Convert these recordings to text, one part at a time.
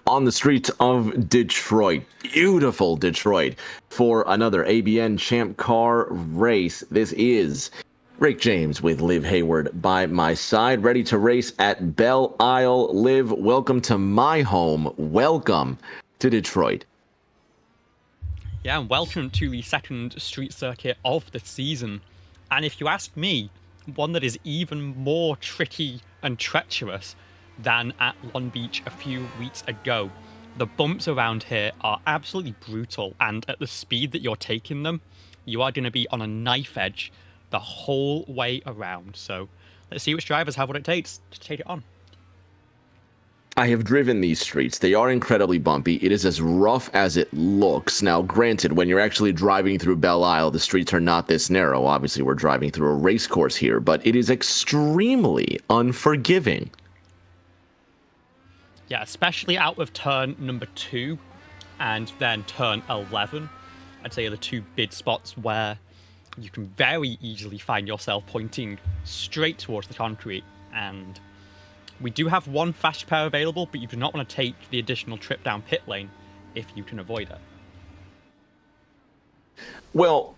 on the streets of Detroit. Beautiful Detroit for another ABN Champ Car race. This is Rick James with Liv Hayward by my side, ready to race at Belle Isle. Liv, welcome to my home. Welcome to Detroit. Yeah, and welcome to the second street circuit of the season. And if you ask me, one that is even more tricky and treacherous than at Long Beach a few weeks ago. The bumps around here are absolutely brutal, and at the speed that you're taking them, you are going to be on a knife edge the whole way around. So let's see which drivers have what it takes to take it on. I have driven these streets. They are incredibly bumpy. It is as rough as it looks. Now, granted, when you're actually driving through Belle Isle, the streets are not this narrow. Obviously, we're driving through a race course here, but it is extremely unforgiving. Yeah, especially out of turn number 2 and then turn 11. I'd say are the two bid spots where you can very easily find yourself pointing straight towards the concrete. And we do have one fast repair available, but you do not want to take the additional trip down pit lane if you can avoid it. Well,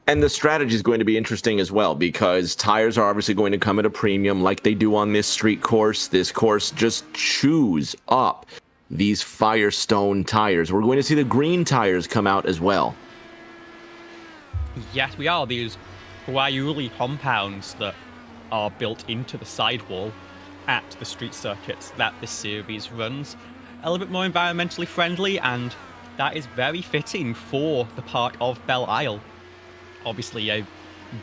and the strategy is going to be interesting as well, because tires are obviously going to come at a premium like they do on this street course. This course just chews up these Firestone tires. We're going to see the green tires come out as well. Yes, we are. These Raceway compounds that are built into the sidewall at the street circuits that this series runs. A little bit more environmentally friendly, and that is very fitting for the part of Belle Isle. Obviously a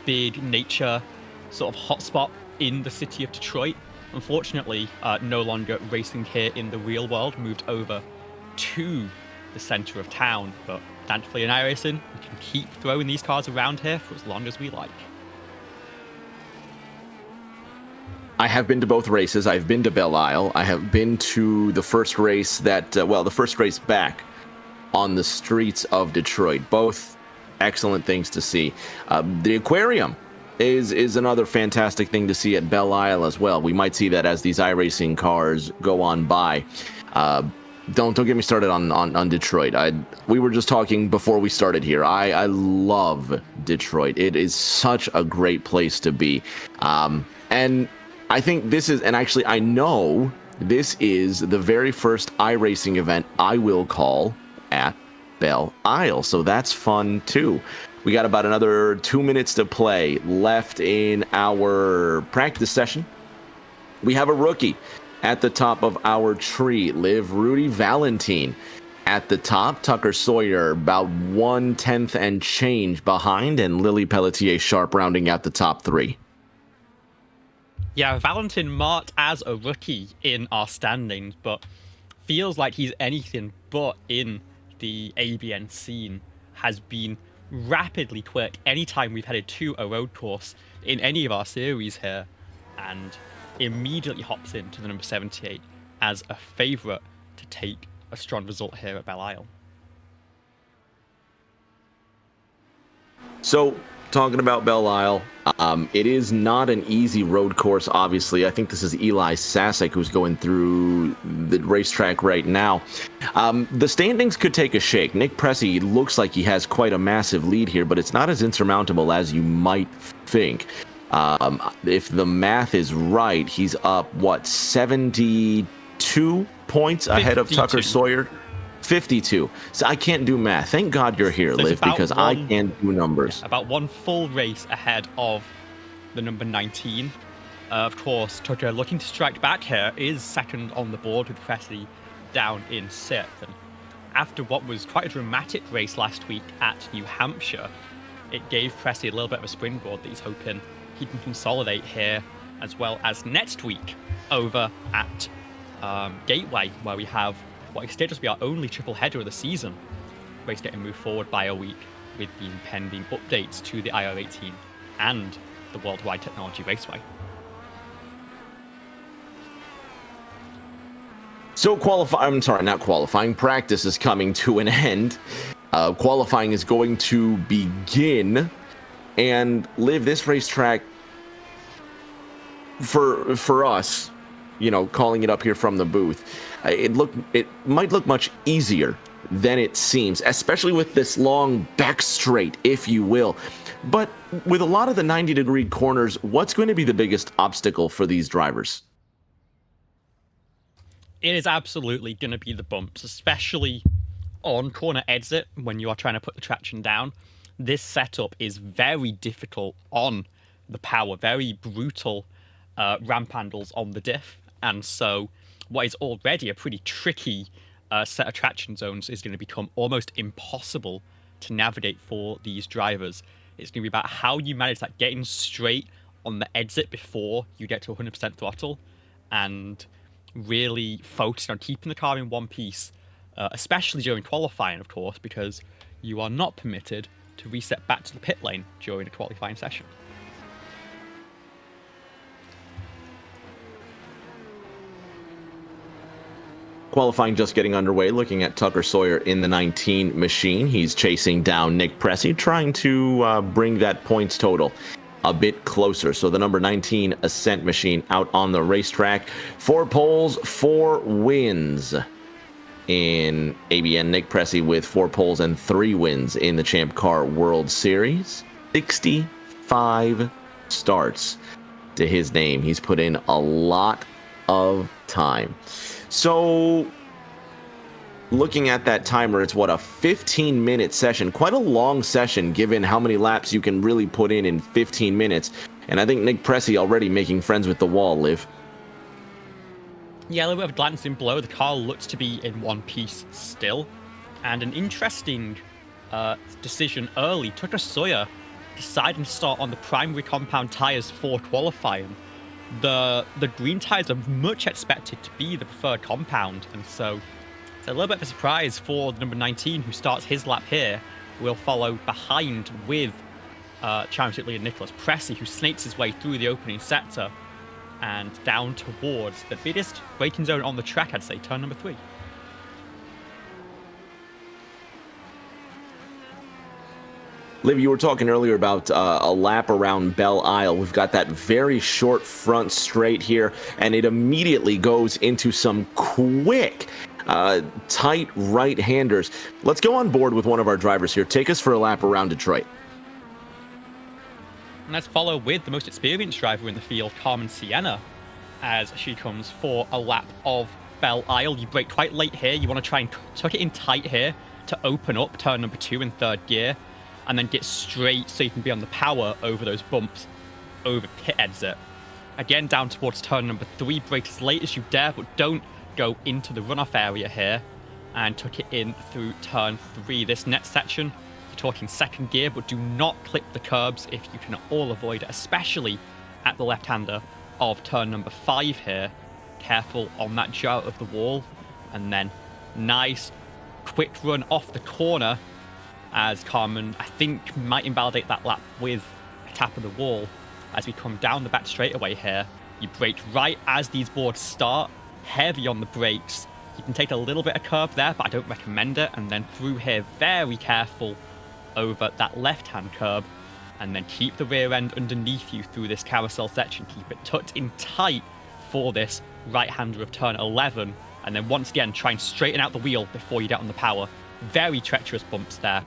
big nature sort of hotspot in the city of Detroit. Unfortunately, no longer racing here in the real world, moved over to the center of town, but thankfully in iRacing, we can keep throwing these cars around here for as long as we like. I have been to both races. I've been to Belle Isle. I have been to the first race that, the first race back on the streets of Detroit. Both excellent things to see. The aquarium is another fantastic thing to see at Belle Isle as well. We might see that as these iRacing cars go on by. Don't get me started on Detroit. We were just talking before we started here. I love Detroit. It is such a great place to be. And I think this is, and actually I know this is the very first iRacing event I will call at Belle Isle, so that's fun too. We got about another 2 minutes to play left in our practice session. We have a rookie at the top of our tree, Liv Rudy Valentine at the top, Tucker Sawyer about 1/10 and change behind, and Lily Pelletier Sharp rounding out the top 3. Yeah, Valentin marked as a rookie in our standings, but feels like he's anything but in the ABN scene. Has been rapidly quick anytime we've headed to a road course in any of our series here, and immediately hops into the number 78 as a favourite to take a strong result here at Belle Isle. So, talking about Belle Isle, it is not an easy road course, obviously. I think this is Eli Sasek who's going through the racetrack right now. The standings could take a shake. Nick Pressey looks like he has quite a massive lead here, but it's not as insurmountable as you might think. If the math is right, he's up, 72 points ahead of Tucker Sawyer? 52. So I can't do math. Thank God you're here, so Liv, because I can't do numbers. Yeah, about one full race ahead of the number 19. Of course, Tucker looking to strike back here is second on the board with Pressey down in 6th. And after what was quite a dramatic race last week at New Hampshire, it gave Pressey a little bit of a springboard that he's hoping he can consolidate here, as well as next week over at Gateway, where we have what is stated to be our only triple header of the season. Race getting moved forward by a week with the impending updates to the IR18 and the Worldwide Technology Raceway. So practice is coming to an end. Qualifying is going to begin. And Liv, this racetrack for us calling it up here from the booth, it might look much easier than it seems, especially with this long back straight, if you will. But with a lot of the 90-degree corners, what's going to be the biggest obstacle for these drivers? It is absolutely going to be the bumps, especially on corner exit when you are trying to put the traction down. This setup is very difficult on the power, very brutal ramp handles on the diff. And so what is already a pretty tricky set of traction zones is going to become almost impossible to navigate for these drivers. It's going to be about how you manage that getting straight on the exit before you get to 100% throttle and really focusing on keeping the car in one piece, especially during qualifying, of course, because you are not permitted to reset back to the pit lane during a qualifying session. Qualifying just getting underway, looking at Tucker Sawyer in the 19 machine. He's chasing down Nick Pressey, trying to bring that points total a bit closer. So the number 19 Ascent machine out on the racetrack. 4 poles, 4 wins in ABN. Nick Pressey with 4 poles and 3 wins in the Champ Car World Series. 65 starts to his name. He's put in a lot of time. So looking at that timer, it's what, a 15-minute session. Quite a long session given how many laps you can really put in 15 minutes. And I think Nick Pressey already making friends with the wall, Liv. Yeah, a little bit of glancing below. The car looks to be in one piece still. And an interesting decision early. Tucker Sawyer deciding to start on the primary compound tyres for qualifying. The green tyres are much expected to be the preferred compound, and so it's a little bit of a surprise for the number 19 who starts his lap here. Will follow behind with Championship leader Nicholas Pressey, who snakes his way through the opening sector and down towards the biggest braking zone on the track, I'd say, turn number 3. Liv, you were talking earlier about a lap around Belle Isle. We've got that very short front straight here, and it immediately goes into some quick, tight right-handers. Let's go on board with one of our drivers here. Take us for a lap around Detroit. And let's follow with the most experienced driver in the field, Carmen Sienna, as she comes for a lap of Belle Isle. You brake quite late here. You want to try and tuck it in tight here to open up turn number 2 in third gear, and then get straight so you can be on the power over those bumps over pit exit. Again, down towards turn number 3, brake as late as you dare, but don't go into the runoff area here, and tuck it in through turn 3. This next section, you're talking second gear, but do not clip the curbs if you can all avoid it, especially at the left-hander of turn number 5 here. Careful on that jar of the wall, and then nice quick run off the corner as Carmen, I think, might invalidate that lap with a tap of the wall. As we come down the back straightaway here, you brake right as these boards start, heavy on the brakes. You can take a little bit of curb there, but I don't recommend it. And then through here, very careful over that left-hand curb, and then keep the rear end underneath you through this carousel section. Keep it tucked in tight for this right-hander of turn 11. And then once again, try and straighten out the wheel before you get on the power. Very treacherous bumps there.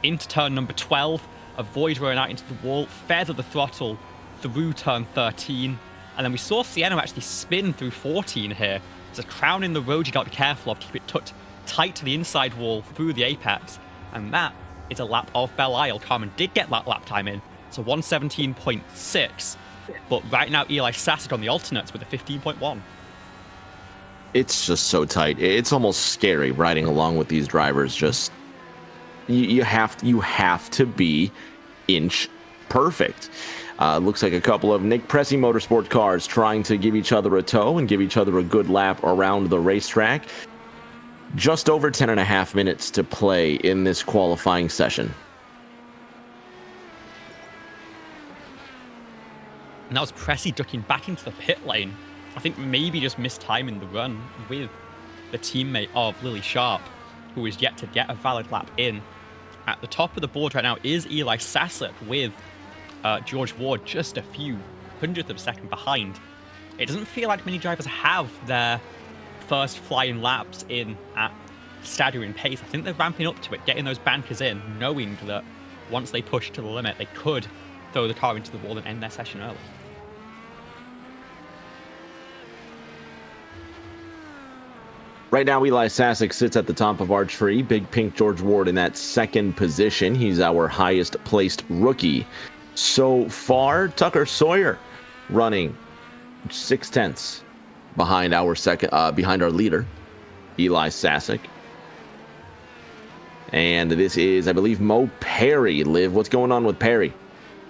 Into turn number 12, avoid running out into the wall, feather the throttle through turn 13, and then we saw Sienna actually spin through 14 here. There's a crown in the road you got to be careful of, keep it tucked tight to the inside wall through the apex, and that is a lap of Belle Isle. Carmen did get that lap time in, so 1:17.6, but right now Eli Sassett on the alternates with a 15.1. It's just so tight. It's almost scary riding along with these drivers. Just you have to be inch perfect. Looks like a couple of Nick Pressey Motorsport cars trying to give each other a tow and give each other a good lap around the racetrack. Just over 10.5 minutes to play in this qualifying session. And that was Pressey ducking back into the pit lane. I think maybe just missed time in the run with the teammate of Lily Sharp, who is yet to get a valid lap in. At the top of the board right now is Eli Sassett with George Ward just a few hundredths of a second behind. it doesn't feel like many drivers have their first flying laps in at staggering pace. I think they're ramping up to it, getting those bankers in, knowing that once they push to the limit, they could throw the car into the wall and end their session early. Right now, Eli Sasek sits at the top of our tree. Big Pink George Ward in that second position. He's our highest placed rookie so far. Tucker Sawyer running 0.6 behind our behind our leader, Eli Sasek. And this is, I believe, Mo Perry. Liv, what's going on with Perry?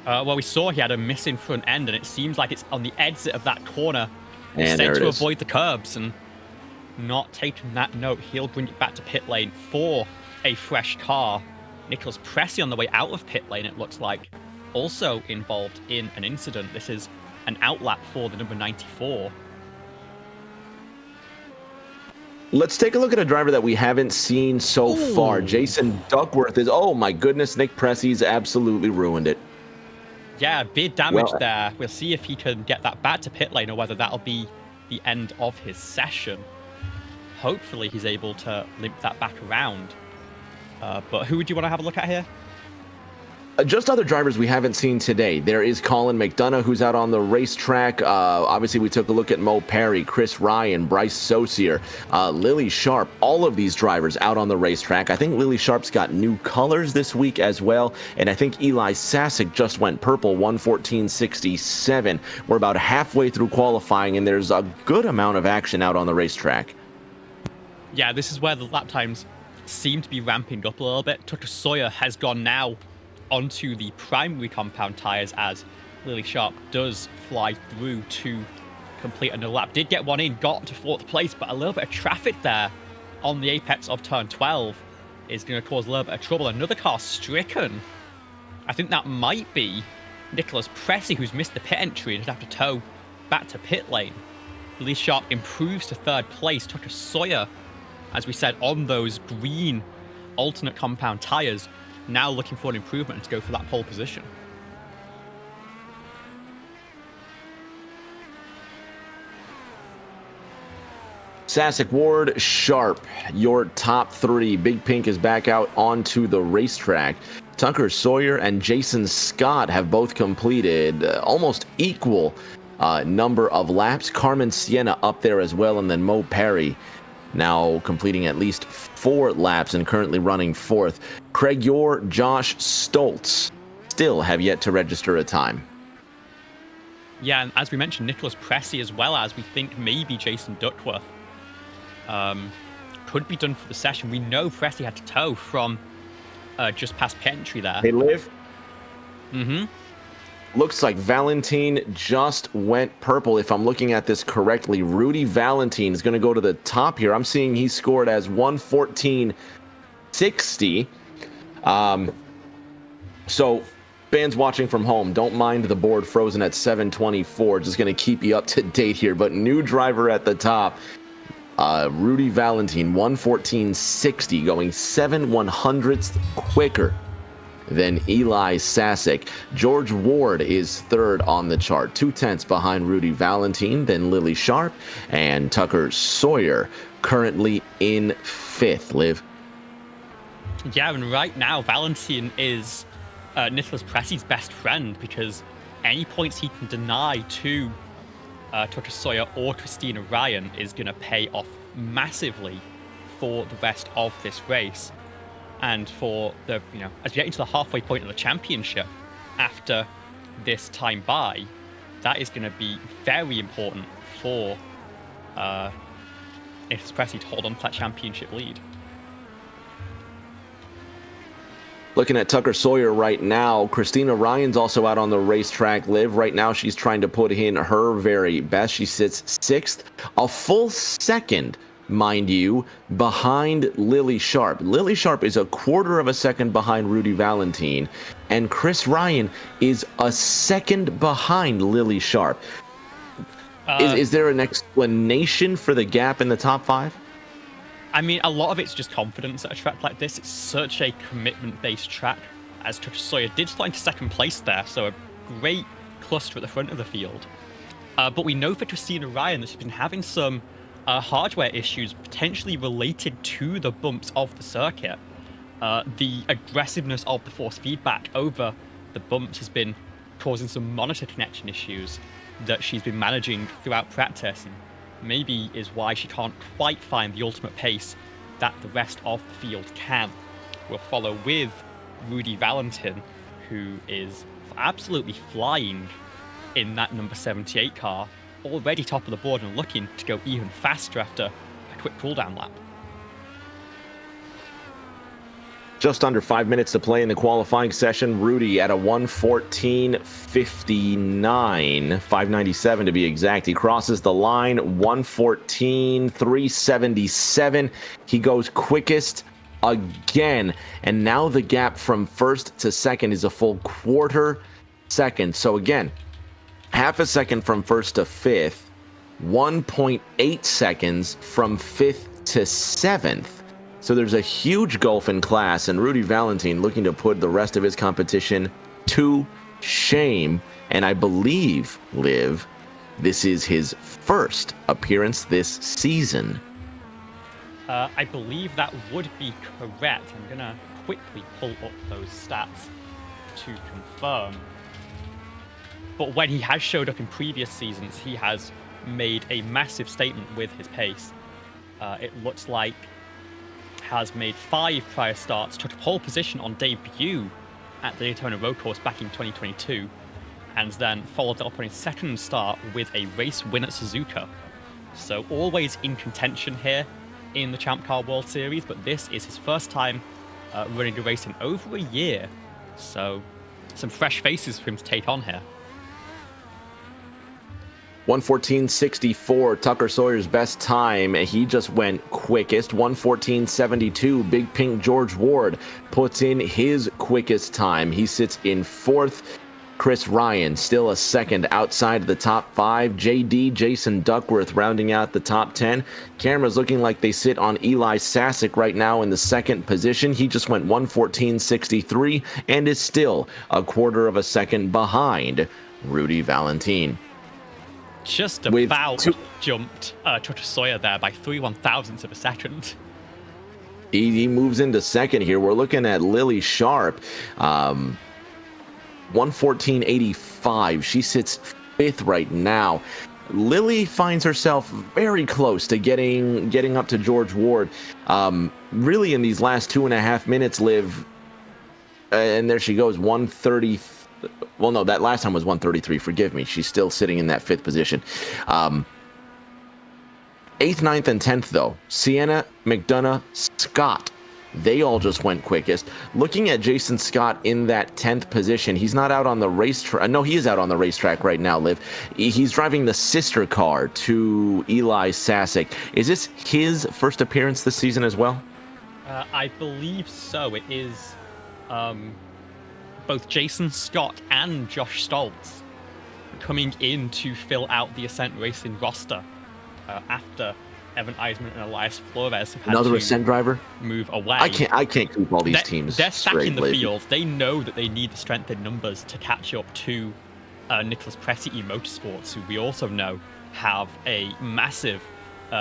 Well, we saw he had a missing front end, and it seems like it's on the exit of that corner. And said to avoid the curbs, and not taking that note, he'll bring it back to pit lane for a fresh car. Nicholas Pressey on the way out of pit lane, it looks like, also involved in an incident. This is an outlap for the number 94. Let's take a look at a driver that we haven't seen so far. Jason Duckworth is, oh my goodness, Nick Pressey's absolutely ruined it. Yeah, big damage there. We'll see if he can get that back to pit lane or whether that'll be the end of his session. Hopefully he's able to limp that back around. But who would you want to have a look at here? Just other drivers we haven't seen today. There is Colin McDonough, who's out on the racetrack. Obviously, we took a look at Mo Perry, Chris Ryan, Bryce Saucier, Lily Sharp. All of these drivers out on the racetrack. I think Lily Sharp's got new colors this week as well. And I think Eli Sasek just went purple, 1:14.67. We're about halfway through qualifying, and there's a good amount of action out on the racetrack. Yeah, this is where the lap times seem to be ramping up a little bit. Tucker Sawyer has gone now onto the primary compound tires as Lily Sharp does fly through to complete another lap. Did get one in, got to 4th place, but a little bit of traffic there on the apex of turn 12 is going to cause a little bit of trouble. Another car stricken. I think that might be Nicholas Pressey, who's missed the pit entry and have to tow back to pit lane. Lily Sharp improves to 3rd place. Tucker Sawyer, as we said, on those green alternate compound tires, now looking for an improvement to go for that pole position. Sasek, Ward, Sharp, your top three. Big Pink is back out onto the racetrack. Tucker Sawyer and Jason Scott have both completed almost equal number of laps. Carmen Sienna up there as well, and then Mo Perry now completing at least 4 laps and currently running 4th. Craig Yor, Josh Stoltz still have yet to register a time. Yeah, and as we mentioned, Nicholas Pressey, as well as we think maybe Jason Duckworth, could be done for the session. We know Pressey had to tow from just past pit entry there. Hey, Liv. Mm-hmm. Looks like Valentine just went purple, if I'm looking at this correctly. Rudy Valentine is going to go to the top here. I'm seeing he scored as 1:14.60. So fans watching from home, don't mind the board frozen at 7:24. Just going to keep you up to date here. But new driver at the top, Rudy Valentine, 1:14.60, going 7/100ths quicker than Eli Sasek. George Ward is 3rd on the chart, 0.2 behind Rudy Valentine, then Lily Sharp, and Tucker Sawyer currently in 5th. Liv. Yeah, and right now Valentine is Nicholas Pressey's best friend, because any points he can deny to Tucker Sawyer or Christina Ryan is going to pay off massively for the rest of this race. And for the, as we get into the halfway point of the championship after this time by, that is going to be very important for Nicholas Pressey to hold on to that championship lead. Looking at Tucker Sawyer right now, Christina Ryan's also out on the racetrack. Liv, right now she's trying to put in her very best. She sits 6th, a full second, mind you, behind Lily Sharp. Lily Sharp is 1/4 of a second behind Rudy Valentine, and Chris Ryan is a second behind Lily Sharp. Is there an explanation for the gap in the top 5? I mean, a lot of it's just confidence at a track like this. It's such a commitment-based track, as Tucker Sawyer did slide into 2nd place there, so a great cluster at the front of the field. But we know for Tristina Ryan that she's been having some hardware issues potentially related to the bumps of the circuit. The aggressiveness of the force feedback over the bumps has been causing some monitor connection issues that she's been managing throughout practice, and maybe is why she can't quite find the ultimate pace that the rest of the field can. We'll follow with Rudy Valentin, who is absolutely flying in that number 78 car, already top of the board and looking to go even faster after a quick cooldown lap. Just under 5 minutes to play in the qualifying session. Rudy at a 1:14.59, 597 to be exact. He crosses the line, 1:14.377. He goes quickest again, and now the gap from first to second is a full quarter second. So again, half a second from first to fifth, 1.8 seconds from fifth to seventh. So there's a huge gulf in class, and Rudy Valentin looking to put the rest of his competition to shame. And I believe, Liv, this is his first appearance this season. I believe that would be correct. I'm going to quickly pull up those stats to confirm. But when he has showed up in previous seasons, he has made a massive statement with his pace. It looks like has made 5 prior starts, took a pole position on debut at the Daytona Road Course back in 2022, and then followed up on his second start with a race win at Suzuka. So always in contention here in the Champ Car World Series, but this is his first time running a race in over a year. So some fresh faces for him to take on here. 1:14.64, Tucker Sawyer's best time. He just went quickest. 1:14.72, Big Pink George Ward puts in his quickest time. He sits in fourth. Chris Ryan still a second outside of the top 5. JD Jason Duckworth rounding out the top 10. Cameras looking like they sit on Eli Sasek right now in the second position. He just went 1:14.63 and is still a quarter of a second behind Rudy Valentin. Just about jumped Tucker Sawyer there by 3/1000ths of a second. He moves into second here. We're looking at Lily Sharp, 1:14.85. She sits fifth right now. Lily finds herself very close to getting up to George Ward. Really in these last 2.5 minutes, Liv, and there she goes, 1:30. Well, no, that last time was 1:33. Forgive me. She's still sitting in that fifth position. 8th, 9th, and 10th, though. Sienna, McDonough, Scott. They all just went quickest. Looking at Jason Scott in that 10th position, he's not out on the racetrack. No, he is out on the racetrack right now, Liv. He's driving the sister car to Eli Sasek. Is this his first appearance this season as well? I believe so. It is both Jason Scott and Josh Stoltz coming in to fill out the Ascent Racing roster after Evan Eisman and Elias Flores have had another Ascent driver move away. I can't keep all these teams. They're stacking the Liv. field. They know that they need the strength in numbers to catch up to Nicholas Pressey Motorsports, who we also know have a massive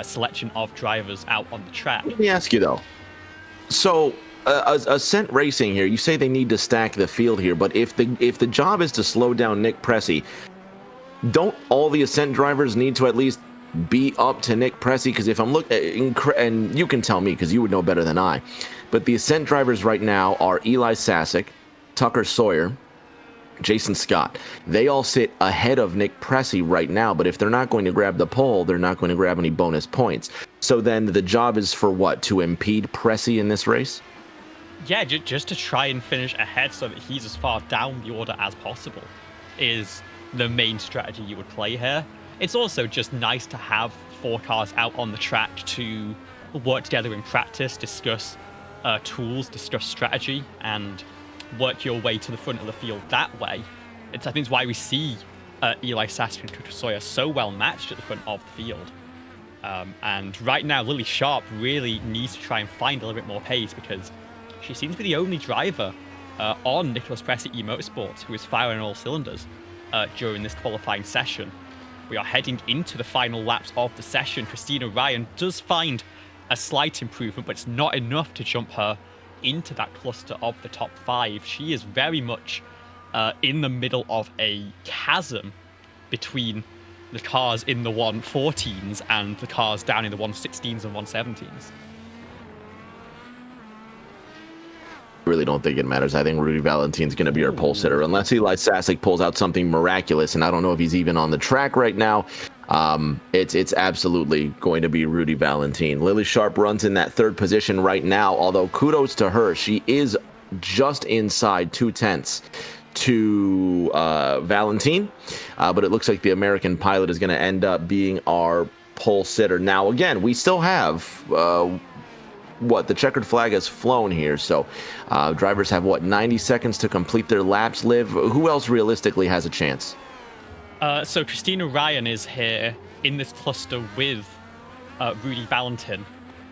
selection of drivers out on the track. Let me ask you though. So Ascent Racing here, you say they need to stack the field here, but if the job is to slow down Nick Pressey, don't all the Ascent drivers need to at least be up to Nick Pressey? Because if I'm looking, and you can tell me because you would know better than I, but the Ascent drivers right now are Eli Sasek, Tucker Sawyer, Jason Scott. They all sit ahead of Nick Pressey right now, but if they're not going to grab the pole, they're not going to grab any bonus points. So then the job is for what? To impede Pressey in this race? Yeah, just to try and finish ahead so that he's as far down the order as possible is the main strategy you would play here. It's also just nice to have 4 cars out on the track to work together in practice, discuss tools, discuss strategy, and work your way to the front of the field that way. I think it's why we see Eli Sasek and Tucker Sawyer so well matched at the front of the field. And right now, Lily Sharp really needs to try and find a little bit more pace because she seems to be the only driver on Nicholas Pressey Motorsports who is firing all cylinders during this qualifying session. we are heading into the final laps of the session. Christina Ryan does find a slight improvement, but it's not enough to jump her into that cluster of the top 5. She is very much in the middle of a chasm between the cars in the 114s and the cars down in the 116s and 117s. Really don't think it matters. I think Rudy Valentine's going to be our pole sitter, unless Eli Sasek pulls out something miraculous, and I don't know if he's even on the track right now. It's absolutely going to be Rudy Valentine. Lily Sharp runs in that 3rd position right now, although kudos to her. She is just inside 2/10 to Valentine, but it looks like the American pilot is going to end up being our pole sitter. Now, again, we still have... the checkered flag has flown here, so drivers have 90 seconds to complete their laps. Liv, who else realistically has a chance? So Christina Ryan is here in this cluster with Rudy Valentine.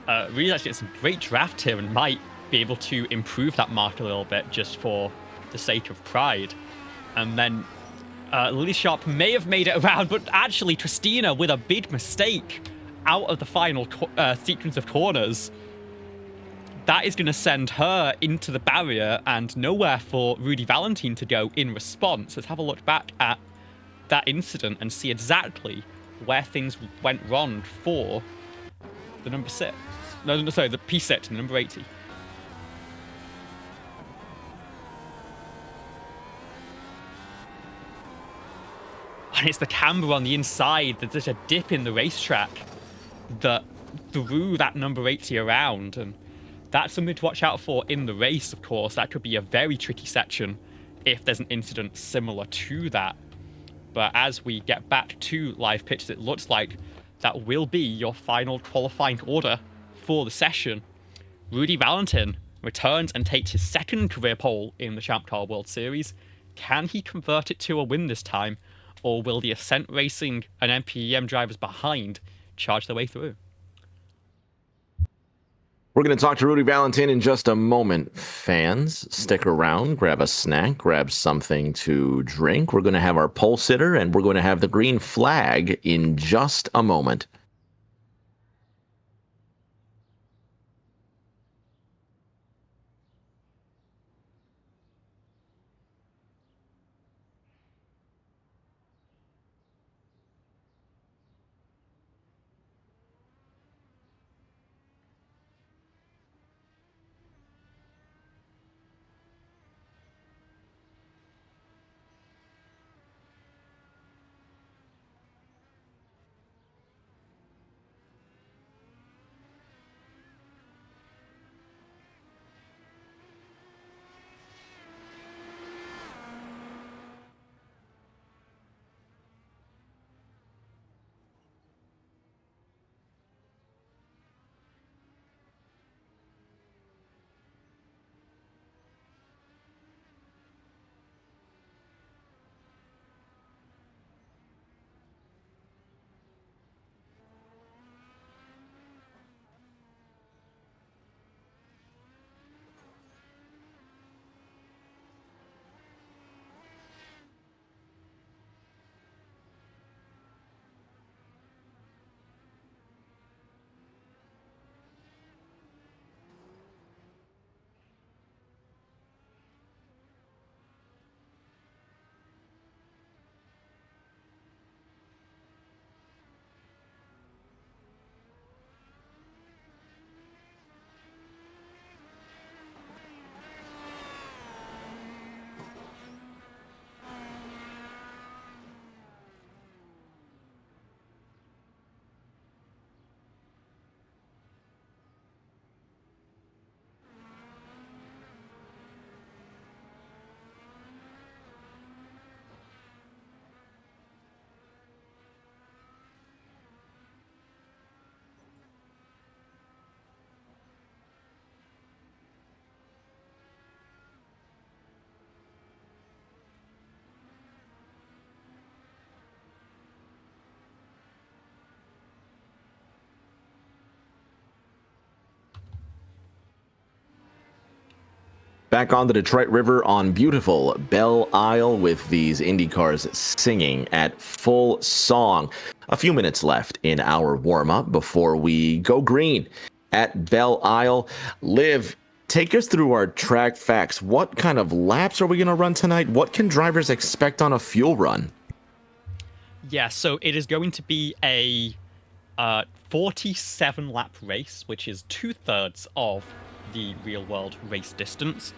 Rudy's actually got some great draft here and might be able to improve that mark a little bit just for the sake of pride. And then Lily Sharp may have made it around, but actually Christina with a big mistake out of the final sequence of corners. That is going to send her into the barrier and nowhere for Rudy Valentine to go in response. Let's have a look back at that incident and see exactly where things went wrong for the number 6. No, sorry, the P6, the number 80. And it's the camber on the inside. There's a dip in the racetrack that threw that number 80 around, and that's something to watch out for in the race, of course. That could be a very tricky section if there's an incident similar to that. But as we get back to live pitches, it looks like that will be your final qualifying order for the session. Rudy Valentine returns and takes his 2nd career pole in the Champ Car World Series. Can he convert it to a win this time, or will the Ascent Racing and MPEM drivers behind charge their way through? We're going to talk to Rudy Valentine in just a moment. Fans, stick around, grab a snack, grab something to drink. We're going to have our pole sitter, and we're going to have the green flag in just a moment. Back on the Detroit River on beautiful Belle Isle with these Indy cars singing at full song. A few minutes left in our warm-up before we go green at Belle Isle. Liv, take us through our track facts. What kind of laps are we going to run tonight? What can drivers expect on a fuel run? Yeah, so it is going to be a 47-lap race, which is 2/3 of the real-world race distance.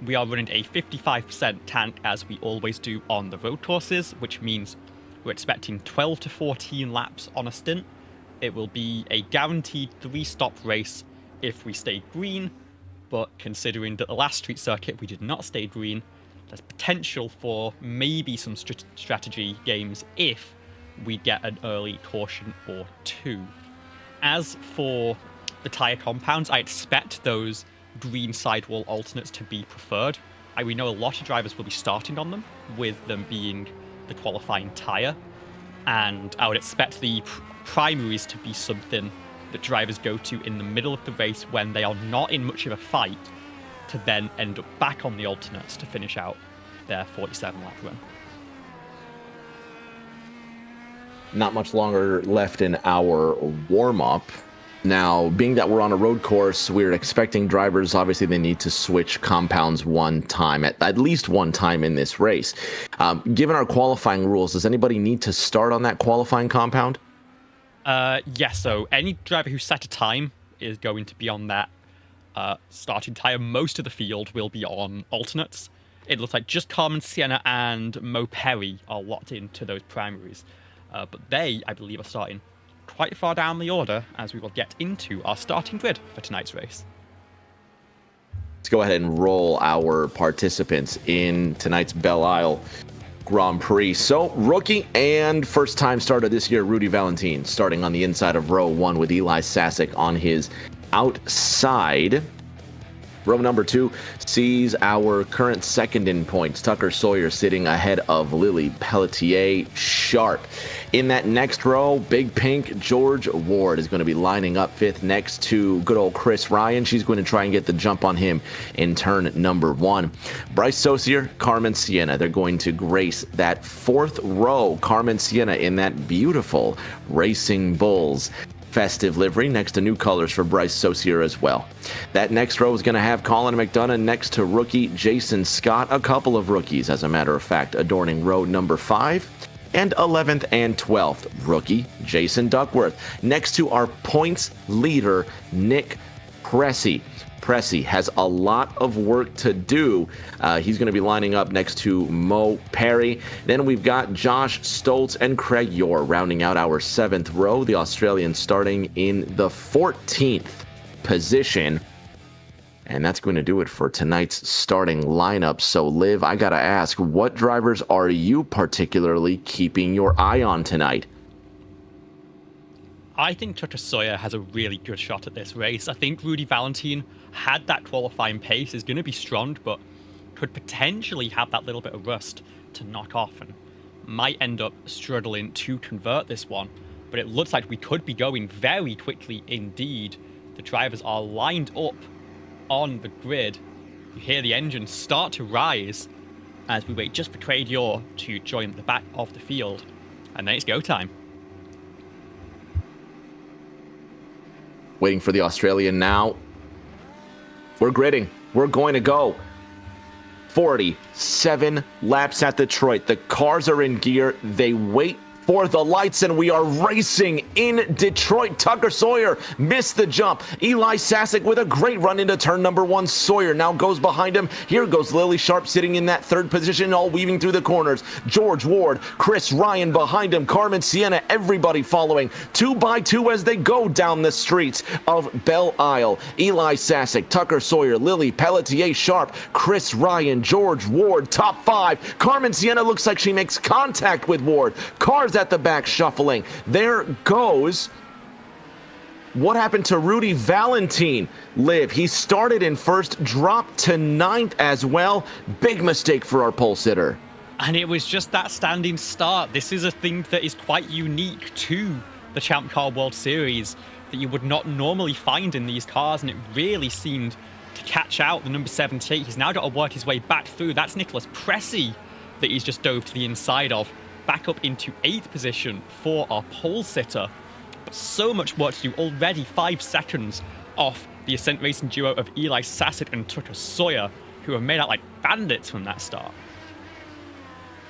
We are running a 55% tank, as we always do on the road courses, which means we're expecting 12 to 14 laps on a stint. It will be a guaranteed 3-stop race if we stay green, but considering that the last street circuit we did not stay green, there's potential for maybe some strategy games if we get an early caution or two. As for the tyre compounds, I expect those green sidewall alternates to be preferred. We know a lot of drivers will be starting on them, with them being the qualifying tyre, and I would expect the primaries to be something that drivers go to in the middle of the race when they are not in much of a fight, to then end up back on the alternates to finish out their 47-lap run. Not much longer left in our warm-up. Now, being that we're on a road course, we're expecting drivers, obviously they need to switch compounds one time, at least one time in this race. Given our qualifying rules, does anybody need to start on that qualifying compound? Yes, so any driver who set a time is going to be on that starting tyre. Most of the field will be on alternates. It looks like just Carmen Sienna and Mo Perry are locked into those primaries. But they, I believe, are starting quite far down the order as we will get into our starting grid for tonight's race. Let's go ahead and roll our participants in tonight's Belle Isle Grand Prix. So, rookie and first-time starter this year, Rudy Valentine, starting on the inside of row 1 with Eli Sasek on his outside. Row number 2 sees our current second in points, Tucker Sawyer, sitting ahead of Lily Pelletier Sharp. In that next row, Big Pink, George Ward is going to be lining up 5th next to good old Chris Ryan. She's going to try and get the jump on him in turn number 1. Bryce Saucier, Carmen Sienna, they're going to grace that 4th row. Carmen Sienna in that beautiful Racing Bulls festive livery next to new colors for Bryce Saucier as well. That next row is going to have Colin McDonough next to rookie Jason Scott. A couple of rookies, as a matter of fact, adorning row number 5. And 11th and 12th, rookie Jason Duckworth. Next to our points leader, Nick Pressey. Pressey has a lot of work to do. He's going to be lining up next to Mo Perry. Then we've got Josh Stoltz and Craig Yore rounding out our 7th row. The Australians starting in the 14th position. And that's going to do it for tonight's starting lineup. So, Liv, I got to ask, what drivers are you particularly keeping your eye on tonight? I think Tucker Sawyer has a really good shot at this race. I think Rudy Valentine had that qualifying pace, is going to be strong, but could potentially have that little bit of rust to knock off and might end up struggling to convert this one. But it looks like we could be going very quickly indeed. The drivers are lined up on the grid. You hear the engines start to rise as we wait just for Craig Yore to join the back of the field. And then it's go time. Waiting for the Australian now. We're gridding. We're going to go. 47 laps at Detroit. The cars are in gear. They wait for the lights, and we are racing in Detroit. Tucker Sawyer missed the jump. Eli Sasek with a great run into turn number 1. Sawyer now goes behind him. Here goes Lily Sharp sitting in that 3rd position, all weaving through the corners. George Ward, Chris Ryan behind him, Carmen Sienna, everybody following 2 by 2 as they go down the streets of Belle Isle. Eli Sasek, Tucker Sawyer, Lily Pelletier Sharp, Chris Ryan, George Ward, top 5. Carmen Sienna looks like she makes contact with Ward. Cars at the back shuffling. There goes. What happened to Rudy Valentine? Liv, he started in 1st, dropped to 9th as well. Big mistake for our pole sitter. And it was just that standing start. This is a thing that is quite unique to the Champ Car World Series that you would not normally find in these cars, and it really seemed to catch out the number 78. He's now got to work his way back through. That's Nicholas Pressey that he's just dove to the inside of. Back up into 8th position for our pole sitter. But so much work to do already. 5 seconds off the Ascent Racing duo of Eli Sassett and Tucker Sawyer, who have made out like bandits from that start.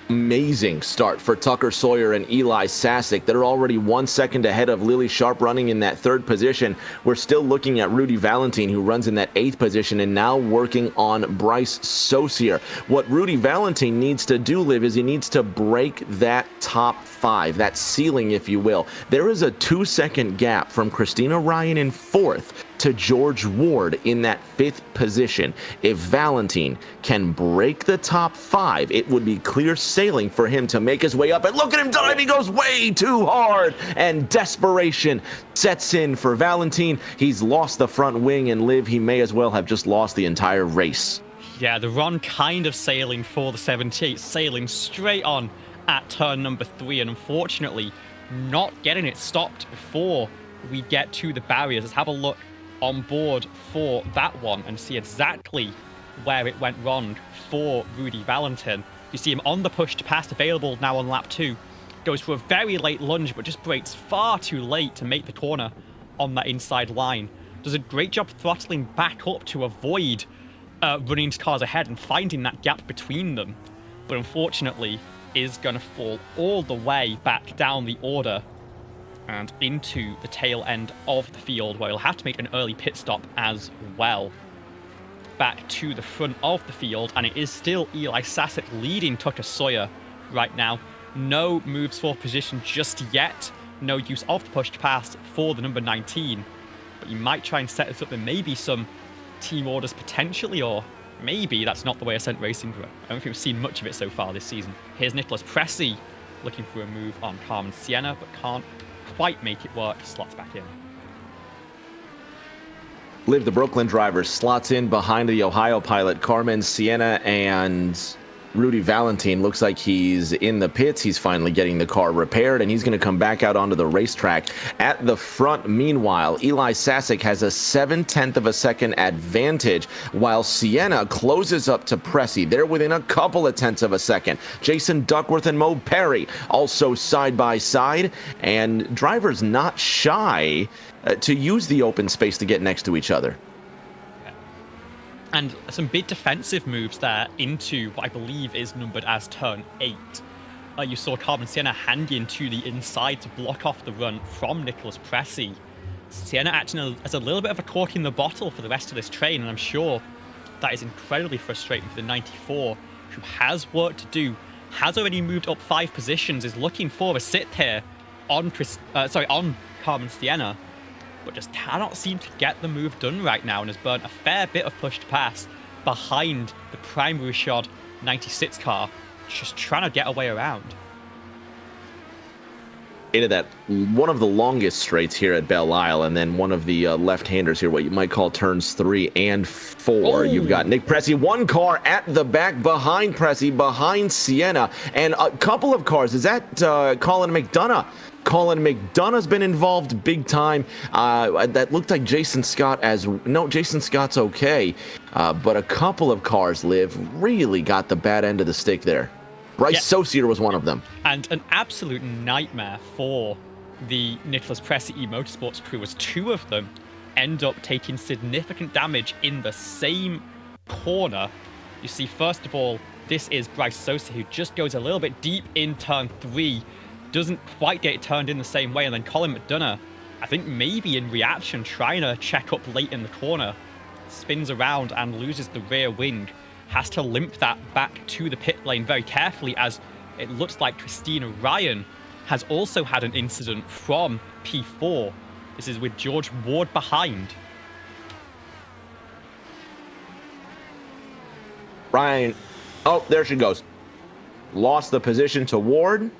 Amazing start for Tucker Sawyer and Eli Sassett. They're already 1 second ahead of Lily Sharp running in that 3rd position. We're still looking at Rudy Valentine, who runs in that 8th position, and now working on Bryce Saucier. What Rudy Valentine needs to do, Liv, is he needs to break that top 5, that ceiling, if you will. There is a 2-second gap from Christina Ryan in 4th to George Ward in that 5th position. If Valentine can break the top 5, it would be clear sailing for him to make his way up. And look at him dive, he goes way too hard, and desperation sets in for Valentine. He's lost the front wing, and Liv, he may as well have just lost the entire race. Yeah, the run kind of sailing for the 78, sailing straight on at turn number 3, and unfortunately not getting it stopped before we get to the barriers. Let's have a look on board for that one and see exactly where it went wrong for Rudy Valentine. You see him on the push to pass, available now on lap 2. Goes for a very late lunge, but just brakes far too late to make the corner on that inside line. Does a great job throttling back up to avoid running into cars ahead and finding that gap between them. But unfortunately is going to fall all the way back down the order and into the tail end of the field, where he'll have to make an early pit stop as well. Back to the front of the field, and it is still Eli Sassett leading Tucker Sawyer right now. No moves for position just yet. No use of the push to pass for the number 19. But you might try and set this up. There may be some team orders potentially, or maybe that's not the way Ascent Racing do it. I don't think we've seen much of it so far this season. Here's Nicholas Pressey looking for a move on Carmen Sienna, but can't quite make it work. Slots back in. Liv, the Brooklyn driver, slots in behind the Ohio pilot Carmen Sienna, and Rudy Valentine looks like he's in the pits. He's finally getting the car repaired, and he's going to come back out onto the racetrack. At the front, meanwhile, Eli Sassett has a 0.7 of a second advantage, while Sienna closes up to Pressey. They're within a couple of tenths of a second. Jason Duckworth and Mo Perry also side by side, and drivers not shy to use the open space to get next to each other. And some big defensive moves there into what I believe is numbered as turn 8. You saw Carmen Sienna hanging to the inside to block off the run from Nicholas Pressey. Sienna acting as a little bit of a cork in the bottle for the rest of this train, and I'm sure that is incredibly frustrating for the 94, who has work to do, has already moved up 5 positions, is looking for a sit here on Carmen Sienna, but just cannot seem to get the move done right now, and has burnt a fair bit of push to pass behind the primary shot 96 car, just trying to get away around. Into that one of the longest straights here at Belle Isle, and then one of the left-handers here, what you might call turns 3 and 4. Ooh. You've got Nick Pressey, one car at the back behind Pressey, behind Sienna, and a couple of cars. Is that Colin McDonough? Colin McDonough's been involved big time. That looked like Jason Scott Jason Scott's okay. But a couple of cars, Liv, really got the bad end of the stick there. Bryce Saucier was one of them. And an absolute nightmare for the Nicholas Pressey eMotorsports crew, as 2 of them end up taking significant damage in the same corner. You see, first of all, this is Bryce Saucier, who just goes a little bit deep in turn 3, doesn't quite get it turned in the same way, and then Colin McDonough, I think maybe in reaction, trying to check up late in the corner, spins around and loses the rear wing, has to limp that back to the pit lane very carefully, as it looks like Christina Ryan has also had an incident from P4. This is with George Ward behind. Ryan, oh, there she goes. Lost the position to Ward,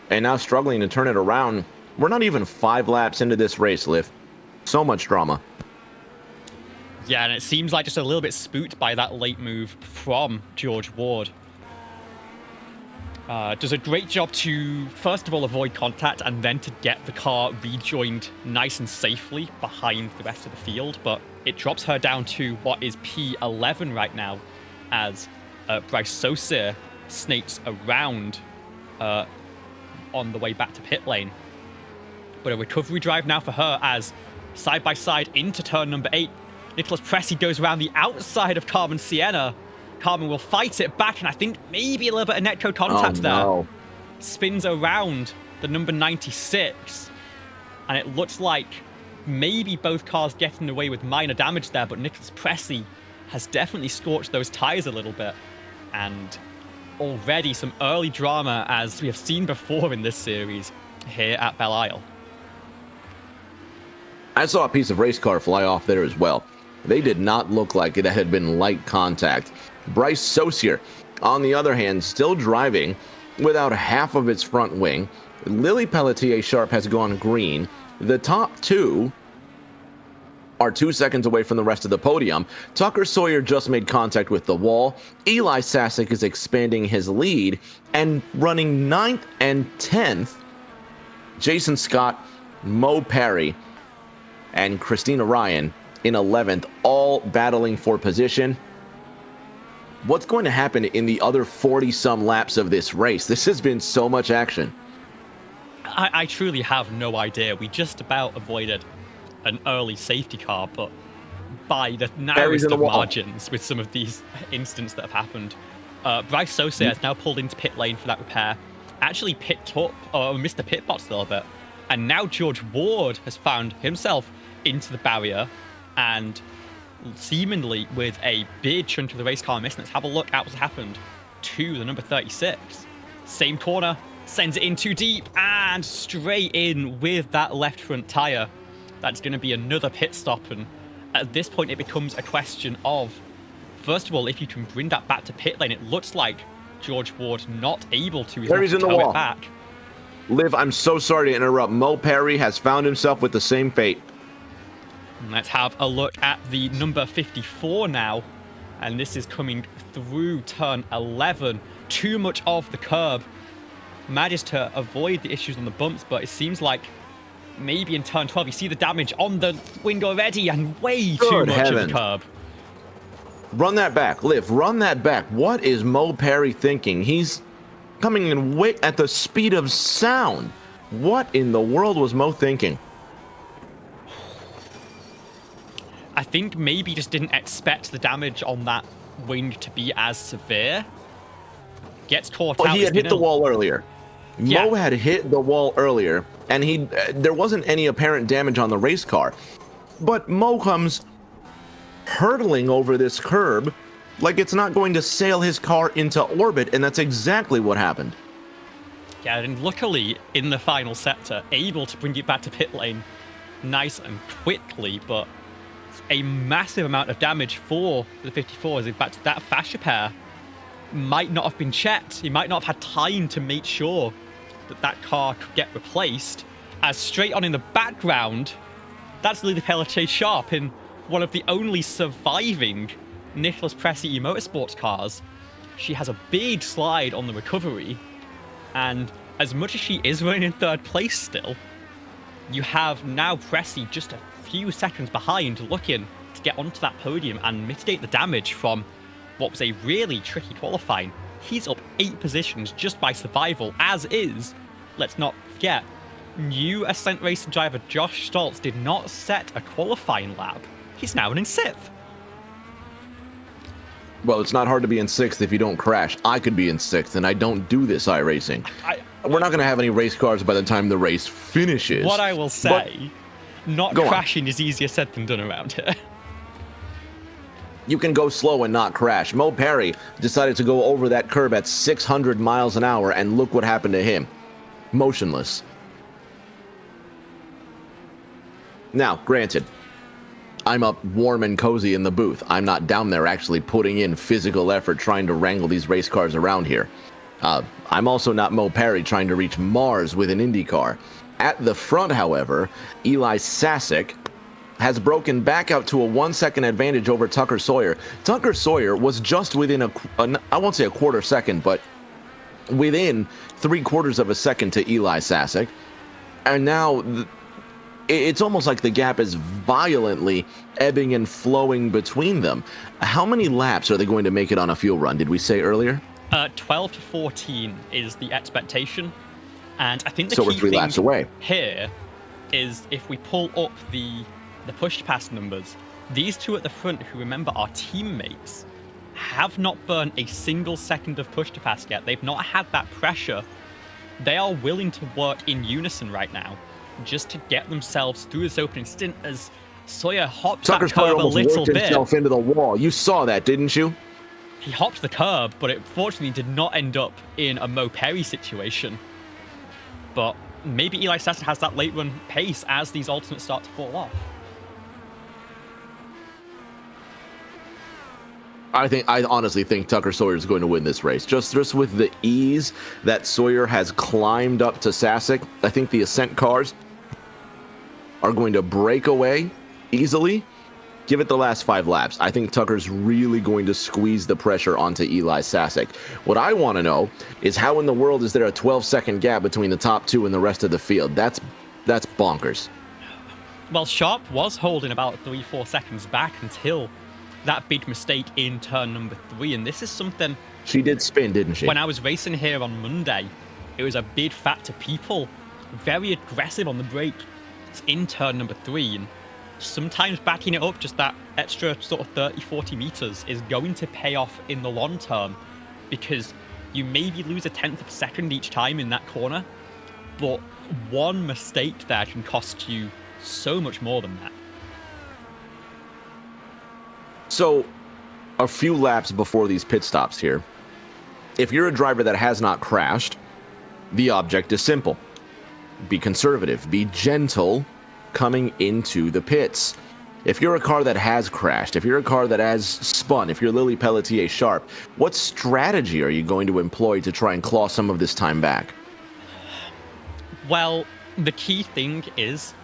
and now struggling to turn it around. We're not even 5 laps into this race, Liv. So much drama. Yeah, and it seems like just a little bit spooked by that late move from George Ward. Does a great job to, first of all, avoid contact, and then to get the car rejoined nice and safely behind the rest of the field, but it drops her down to what is P11 right now, as Bryce Saucier snakes around on the way back to pit lane. But a recovery drive now for her, as side by side into turn number 8, Nicholas Pressey goes around the outside of Carmen Sienna. Carmen will fight it back, and I think maybe a little bit of netto contact there. Spins around the number 96, and it looks like maybe both cars getting away with minor damage there, but Nicholas Pressey has definitely scorched those tires a little bit. And already some early drama, as we have seen before in this series here at Belle Isle. I saw a piece of race car fly off there as well. They did not look like it had been light contact. Bryce Saucier, on the other hand, still driving without half of its front wing. Lily Pelletier Sharp has gone green. The top two are 2 seconds away from the rest of the podium. Tucker Sawyer just made contact with the wall. Eli Sasek is expanding his lead, and running 9th and 10th, Jason Scott, Mo Perry, and Christina Ryan in 11th, all battling for position. What's going to happen in the other 40-some laps of this race? This has been so much action. I truly have no idea. We just about avoided an early safety car, but by the narrowest of margins with some of these incidents that have happened. Bryce Saucier has now pulled into pit lane for that repair. Actually picked up, or missed the pit box a little bit. And now George Ward has found himself into the barrier, and seemingly with a big chunk of the race car missing. Let's have a look at what's happened to the number 36. Same corner, sends it in too deep, and straight in with that left front tyre. That's going to be another pit stop, and at this point it becomes a question of, first of all, if you can bring that back to pit lane. It looks like George Ward not able to. He's in the wall. It back. Liv, I'm so sorry to interrupt. Mo Perry has found himself with the same fate. Let's have a look at the number 54 now. And this is coming through turn 11. Too much of the curb. Managed to avoid the issues on the bumps, but it seems like maybe in turn 12 you see the damage on the wing already, and way too much of the curb. Run that back, Liv. Run that back. What is Mo Perry thinking? He's coming in way at the speed of sound. What in the world was Mo thinking? I think maybe just didn't expect the damage on that wing to be as severe. Gets caught out. He had hit the wall earlier. Yeah. Mo had hit the wall earlier, and there wasn't any apparent damage on the race car. But Mo comes hurtling over this curb like it's not going to sail his car into orbit, and that's exactly what happened. Yeah, and luckily, in the final sector, able to bring it back to pit lane nice and quickly, but a massive amount of damage for the 54, as in fact that fast repair might not have been checked. He might not have had time to make sure that that car could get replaced, as straight on in the background, that's Lily Pelletier Sharp in one of the only surviving Nicholas Pressey Motorsports cars. She has a big slide on the recovery, and as much as she is running in third place still, you have now Pressey just a few seconds behind, looking to get onto that podium and mitigate the damage from what was a really tricky qualifying. He's up 8 positions just by survival, as is, let's not forget, new Ascent Racing driver Josh Stoltz did not set a qualifying lap. He's now in 6th. Well, it's not hard to be in 6th if you don't crash. I could be in 6th, and I don't do this iRacing. We're not going to have any race cars by the time the race finishes. What I will say, not crashing is easier said than done around here. You can go slow and not crash. Mo Perry decided to go over that curb at 600 miles an hour, and look what happened to him. Motionless. Now, granted, I'm up warm and cozy in the booth. I'm not down there actually putting in physical effort trying to wrangle these race cars around here. I'm also not Mo Perry trying to reach Mars with an Indy car. At the front, however, Eli Sasek has broken back out to a 1-second advantage over Tucker Sawyer. Tucker Sawyer was just within I won't say a quarter second, but within 3/4 of a second to Eli Sasek. And now it's almost like the gap is violently ebbing and flowing between them. How many laps are they going to make it on a fuel run? Did we say earlier? 12 to 14 is the expectation. And I think the So we're key 3 thing laps away. here is if we pull up the push-to-pass numbers, these two at the front, who remember are teammates, have not burned a single second of push-to-pass yet. They've not had that pressure. They are willing to work in unison right now just to get themselves through this opening stint as Sawyer hopped Tucker that Sawyer curb a almost little worked bit. himself into the wall. You saw that, didn't you? He hopped the curb, but it fortunately did not end up in a Mo Perry situation. But maybe Eli Sasson has that late run pace as these alternates start to fall off. I honestly think Tucker Sawyer is going to win this race. Just with the ease that Sawyer has climbed up to Sasek, I think the Ascent cars are going to break away easily. Give it the last 5 laps. I think Tucker's really going to squeeze the pressure onto Eli Sasek. What I want to know is how in the world is there a 12-second gap between the top 2 and the rest of the field? That's bonkers. Well, Sharp was holding about 3-4 seconds back until that big mistake in turn number 3, and this is something... She did spin, didn't she? When I was racing here on Monday, it was a big factor. People very aggressive on the brake in turn number 3, and sometimes backing it up just that extra sort of 30-40 meters is going to pay off in the long term, because you maybe lose a tenth of a second each time in that corner, but one mistake there can cost you so much more than that. So, a few laps before these pit stops here, if you're a driver that has not crashed, the object is simple. Be conservative, be gentle coming into the pits. If you're a car that has crashed, if you're a car that has spun, if you're Lily Pelletier Sharp, what strategy are you going to employ to try and claw some of this time back? Well, the key thing is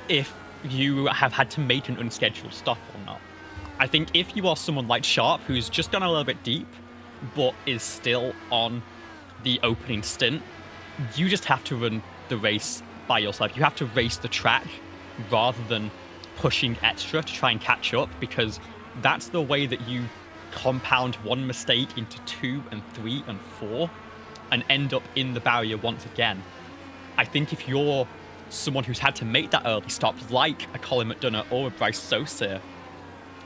if you have had to make an unscheduled stop or not. I think if you are someone like Sharp, who's just gone a little bit deep, but is still on the opening stint, you just have to run the race by yourself. You have to race the track rather than pushing extra to try and catch up, because that's the way that you compound one mistake into 2 and 3 and 4 and end up in the barrier once again. I think if you're someone who's had to make that early stop, like a Colin McDonough or a Bryce Saucer,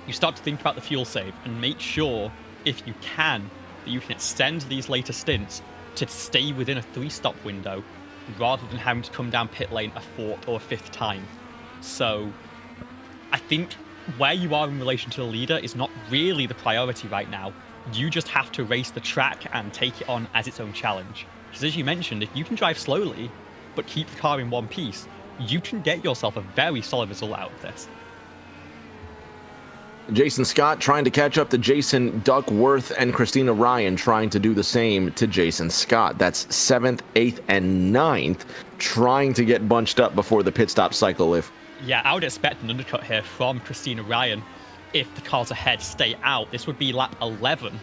you start to think about the fuel save and make sure, if you can, that you can extend these later stints to stay within a 3-stop window rather than having to come down pit lane a 4th or a 5th time. So I think where you are in relation to the leader is not really the priority right now. You just have to race the track and take it on as its own challenge. Because as you mentioned, if you can drive slowly but keep the car in one piece, you can get yourself a very solid result out of this. Jason Scott trying to catch up to Jason Duckworth, and Christina Ryan trying to do the same to Jason Scott. That's 7th, 8th, and 9th, trying to get bunched up before the pit stop cycle. Yeah, I would expect an undercut here from Christina Ryan if the cars ahead stay out. This would be lap 11.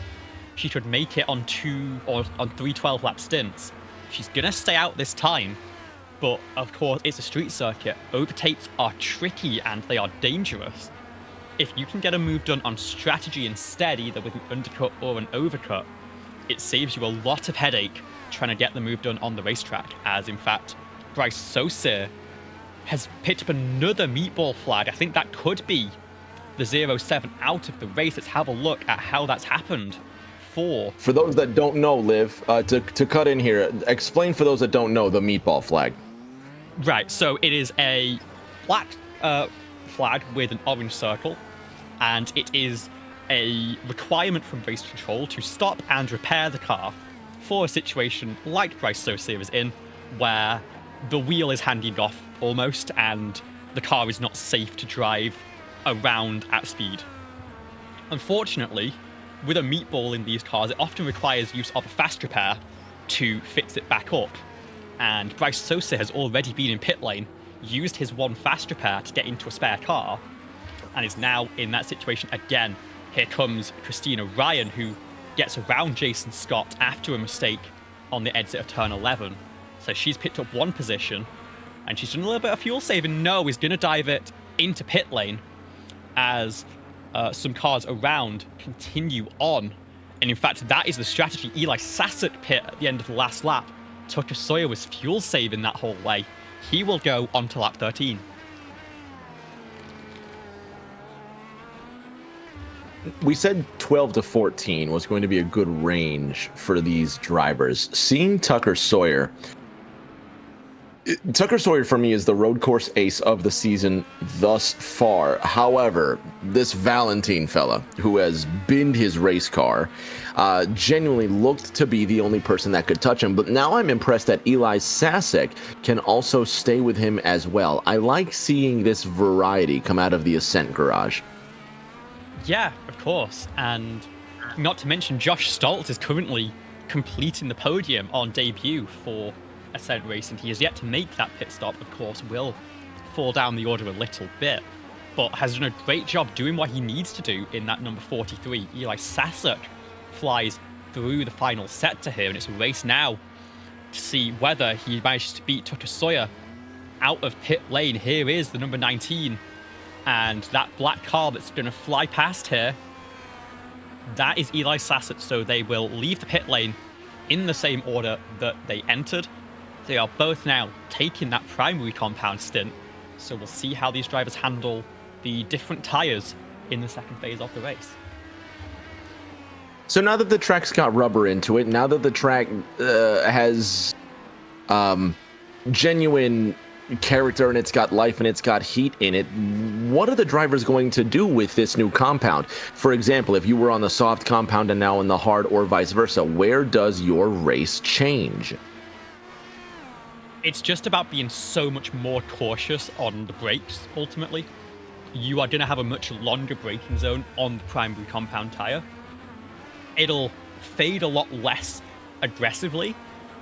She could make it on 3 12-lap stints. She's going to stay out this time, but of course it's a street circuit. Overtakes are tricky and they are dangerous. If you can get a move done on strategy instead, either with an undercut or an overcut, it saves you a lot of headache trying to get the move done on the racetrack, as in fact, Bryce Saucer has picked up another meatball flag. I think that could be the 0-7 out of the race. Let's have a look at how that's happened. For those that don't know, Liv, to cut in here, explain for those that don't know the meatball flag. Right, so it is a black flag with an orange circle, and it is a requirement from race control to stop and repair the car for a situation like Bryce Saucer is in, where the wheel is hanging off almost and the car is not safe to drive around at speed. Unfortunately, with a meatball in these cars, it often requires use of a fast repair to fix it back up, and Bryce Saucer has already been in pit lane, used his one fast repair to get into a spare car, and is now in that situation again. Here comes Christina Ryan, who gets around Jason Scott after a mistake on the exit of turn 11. So she's picked up one position, And she's done a little bit of fuel saving. No, he's going to dive it into pit lane as some cars around continue on. And in fact, that is the strategy. Eli Sassett pit at the end of the last lap. Tucker Sawyer was fuel saving that whole way. He will go on to lap 13. We said 12 to 14 was going to be a good range for these drivers. Seeing Tucker Sawyer for me is the road course ace of the season thus far. However, this Valentine fella who has binned his race car genuinely looked to be the only person that could touch him. But now I'm impressed that Eli Sasek can also stay with him as well. I like seeing this variety come out of the Ascent garage. Yeah, of course. And not to mention, Josh Stoltz is currently completing the podium on debut for Ascent Racing. He has yet to make that pit stop, of course, will fall down the order a little bit, but has done a great job doing what he needs to do in that number 43. Eli Sasek flies through the final set to him, and it's a race now to see whether he manages to beat Tucker Sawyer out of pit lane. Here is the number 19. And that black car that's going to fly past here, that is Eli Sasset. So they will leave the pit lane in the same order that they entered. They are both now taking that primary compound stint. So we'll see how these drivers handle the different tyres in the second phase of the race. So now that the track's got rubber into it, now that the track has genuine character and it's got life and it's got heat in it, what are the drivers going to do with this new compound? For example, if you were on the soft compound and now in the hard, or vice versa, where does your race change? It's just about being so much more cautious on the brakes, ultimately. You are going to have a much longer braking zone on the primary compound tyre. It'll fade a lot less aggressively,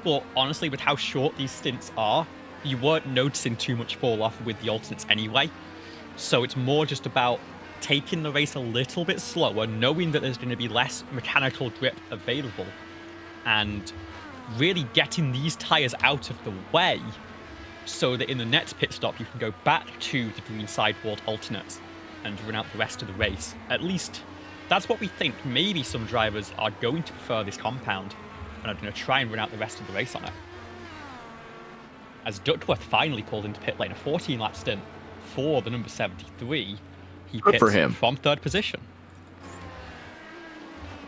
but honestly, with how short these stints are, you weren't noticing too much fall off with the alternates anyway. So it's more just about taking the race a little bit slower, knowing that there's going to be less mechanical grip available, and really getting these tyres out of the way so that in the next pit stop you can go back to the green sidewalled alternates and run out the rest of the race. At least that's what we think. Maybe some drivers are going to prefer this compound and are going to try and run out the rest of the race on it. As Duckworth finally pulled into pit lane, a 14-lap stint for the number 73. He Good pits for him. from third position.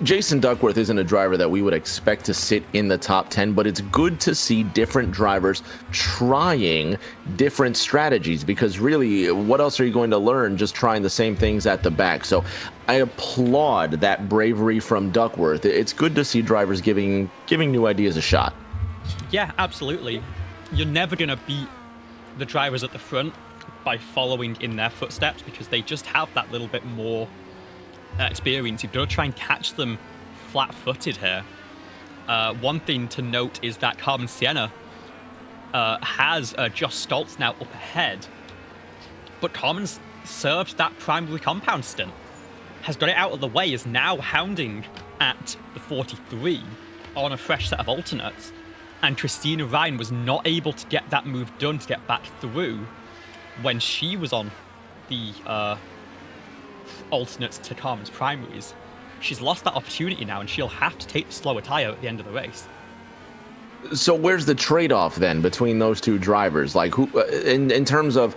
Jason Duckworth isn't a driver that we would expect to sit in the top 10, but it's good to see different drivers trying different strategies, because really, what else are you going to learn just trying the same things at the back? So I applaud that bravery from Duckworth. It's good to see drivers giving new ideas a shot. Yeah, absolutely. You're never going to beat the drivers at the front by following in their footsteps, because they just have that little bit more experience. You've got to try and catch them flat-footed here. One thing to note is that Carmen Sienna has Josh Stoltz now up ahead, but Carmen's served that primary compound stint, has got it out of the way, is now hounding at the 43 on a fresh set of alternates, and Christina Ryan was not able to get that move done to get back through when she was on the alternates to Carmen's primaries. She's lost that opportunity now, and she'll have to take the slower tyre at the end of the race. So where's the trade-off then between those two drivers? Like, who in terms of,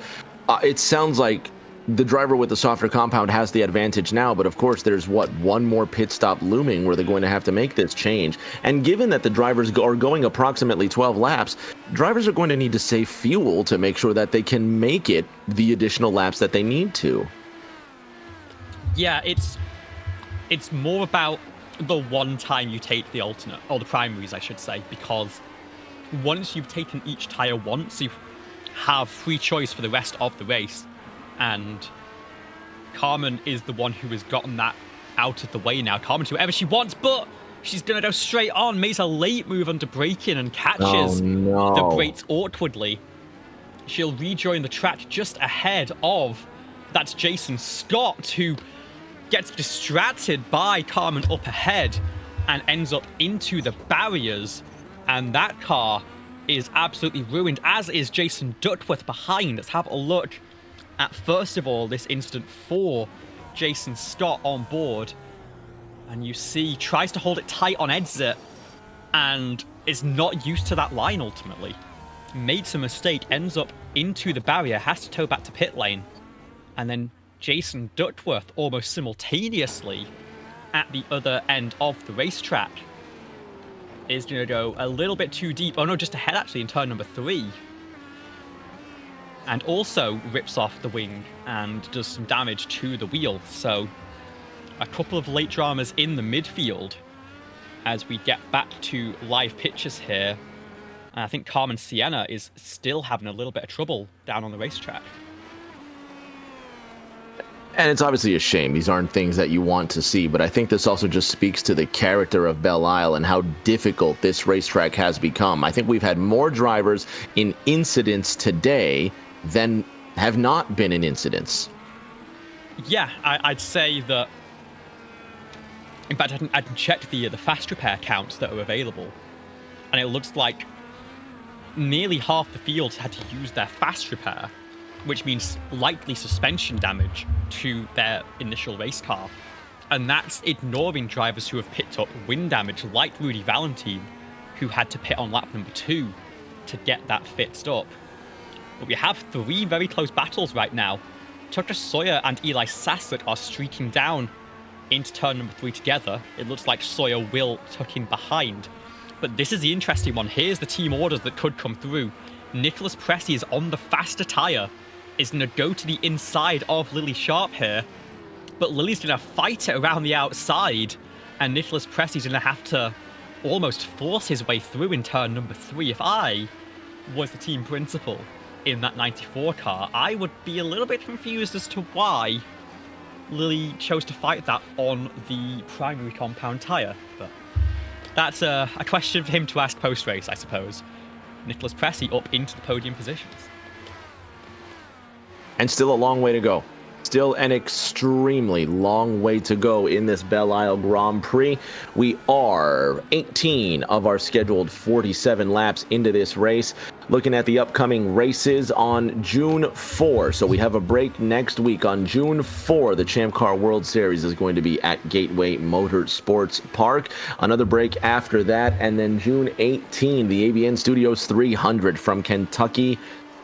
it sounds like the driver with the softer compound has the advantage now, but of course there's one more pit stop looming where they're going to have to make this change. And given that the drivers are going approximately 12 laps, drivers are going to need to save fuel to make sure that they can make it the additional laps that they need to. Yeah, it's more about the one time you take the alternate, or the primaries, I should say, because once you've taken each tyre once, you have free choice for the rest of the race. And Carmen is the one who has gotten that out of the way now. Carmen to whatever she wants, but she's going to go straight on, makes a late move under braking and catches the brakes awkwardly. She'll rejoin the track just ahead of, that's Jason Scott, who gets distracted by Carmen up ahead and ends up into the barriers. And that car is absolutely ruined, as is Jason Duckworth behind. Let's have a look at, first of all, this incident for Jason Scott on board. And you see, tries to hold it tight on exit and is not used to that line ultimately. Made some mistake, ends up into the barrier, has to tow back to pit lane. And then Jason Duckworth almost simultaneously at the other end of the racetrack is going to go a little bit too deep. Oh no, just ahead actually in turn number 3. And also rips off the wing and does some damage to the wheel. So a couple of late dramas in the midfield as we get back to live pictures here. And I think Carmen Sienna is still having a little bit of trouble down on the racetrack. And it's obviously a shame. These aren't things that you want to see, but I think this also just speaks to the character of Belle Isle and how difficult this racetrack has become. I think we've had more drivers in incidents today than have not been in incidents. Yeah, I'd say that. In fact, I checked the fast repair counts that are available, and it looks like nearly half the fields had to use their fast repair, which means likely suspension damage to their initial race car. And that's ignoring drivers who have picked up wind damage, like Rudy Valentine, who had to pit on lap number 2 to get that fixed up. But we have 3 very close battles right now. Tucker Sawyer and Eli Sassett are streaking down into turn number 3 together. It looks like Sawyer will tuck in behind. But this is the interesting one. Here's the team orders that could come through. Nicholas Pressey is on the faster tyre, is going to go to the inside of Lily Sharp here. But Lily's going to fight it around the outside, and Nicholas Pressey's going to have to almost force his way through in turn number 3. If I was the team principal in that 94 car, I would be a little bit confused as to why Lily chose to fight that on the primary compound tyre. But that's a question for him to ask post-race, I suppose. Nicholas Pressey up into the podium positions. And still a long way to go. Still an extremely long way to go in this Belle Isle Grand Prix. We are 18 of our scheduled 47 laps into this race. Looking at the upcoming races on June 4. So we have a break next week. On June 4, the Champ Car World Series is going to be at Gateway Motorsports Park. Another break after that. And then June 18, the ABN Studios 300 from Kentucky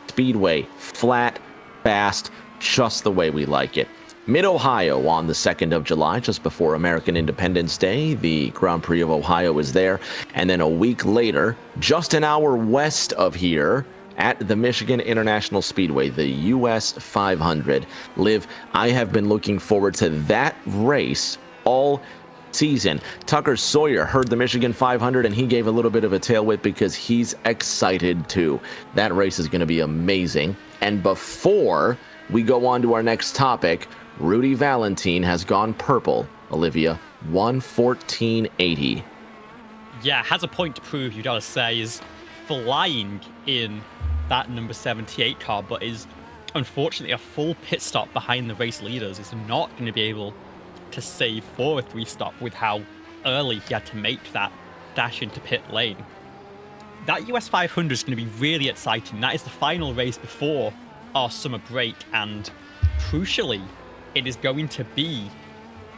Speedway. Flat, fast, just the way we like it. Mid-Ohio on the 2nd of July, just before American Independence Day. The Grand Prix of Ohio is there. And then a week later, just an hour west of here, at the Michigan International Speedway, the US 500. Liv, I have been looking forward to that race all season. Tucker Sawyer heard the Michigan 500 and he gave a little bit of a tail whip because he's excited too. That race is going to be amazing. And before we go on to our next topic, Rudy Valentine has gone purple. Olivia, 1:14.80. Yeah, has a point to prove, you gotta say, is flying in that number 78 car, but is unfortunately a full pit stop behind the race leaders. Is not going to be able to save for a 3-stop with how early he had to make that dash into pit lane. That US 500 is going to be really exciting. That is the final race before our summer break, and crucially, it is going to be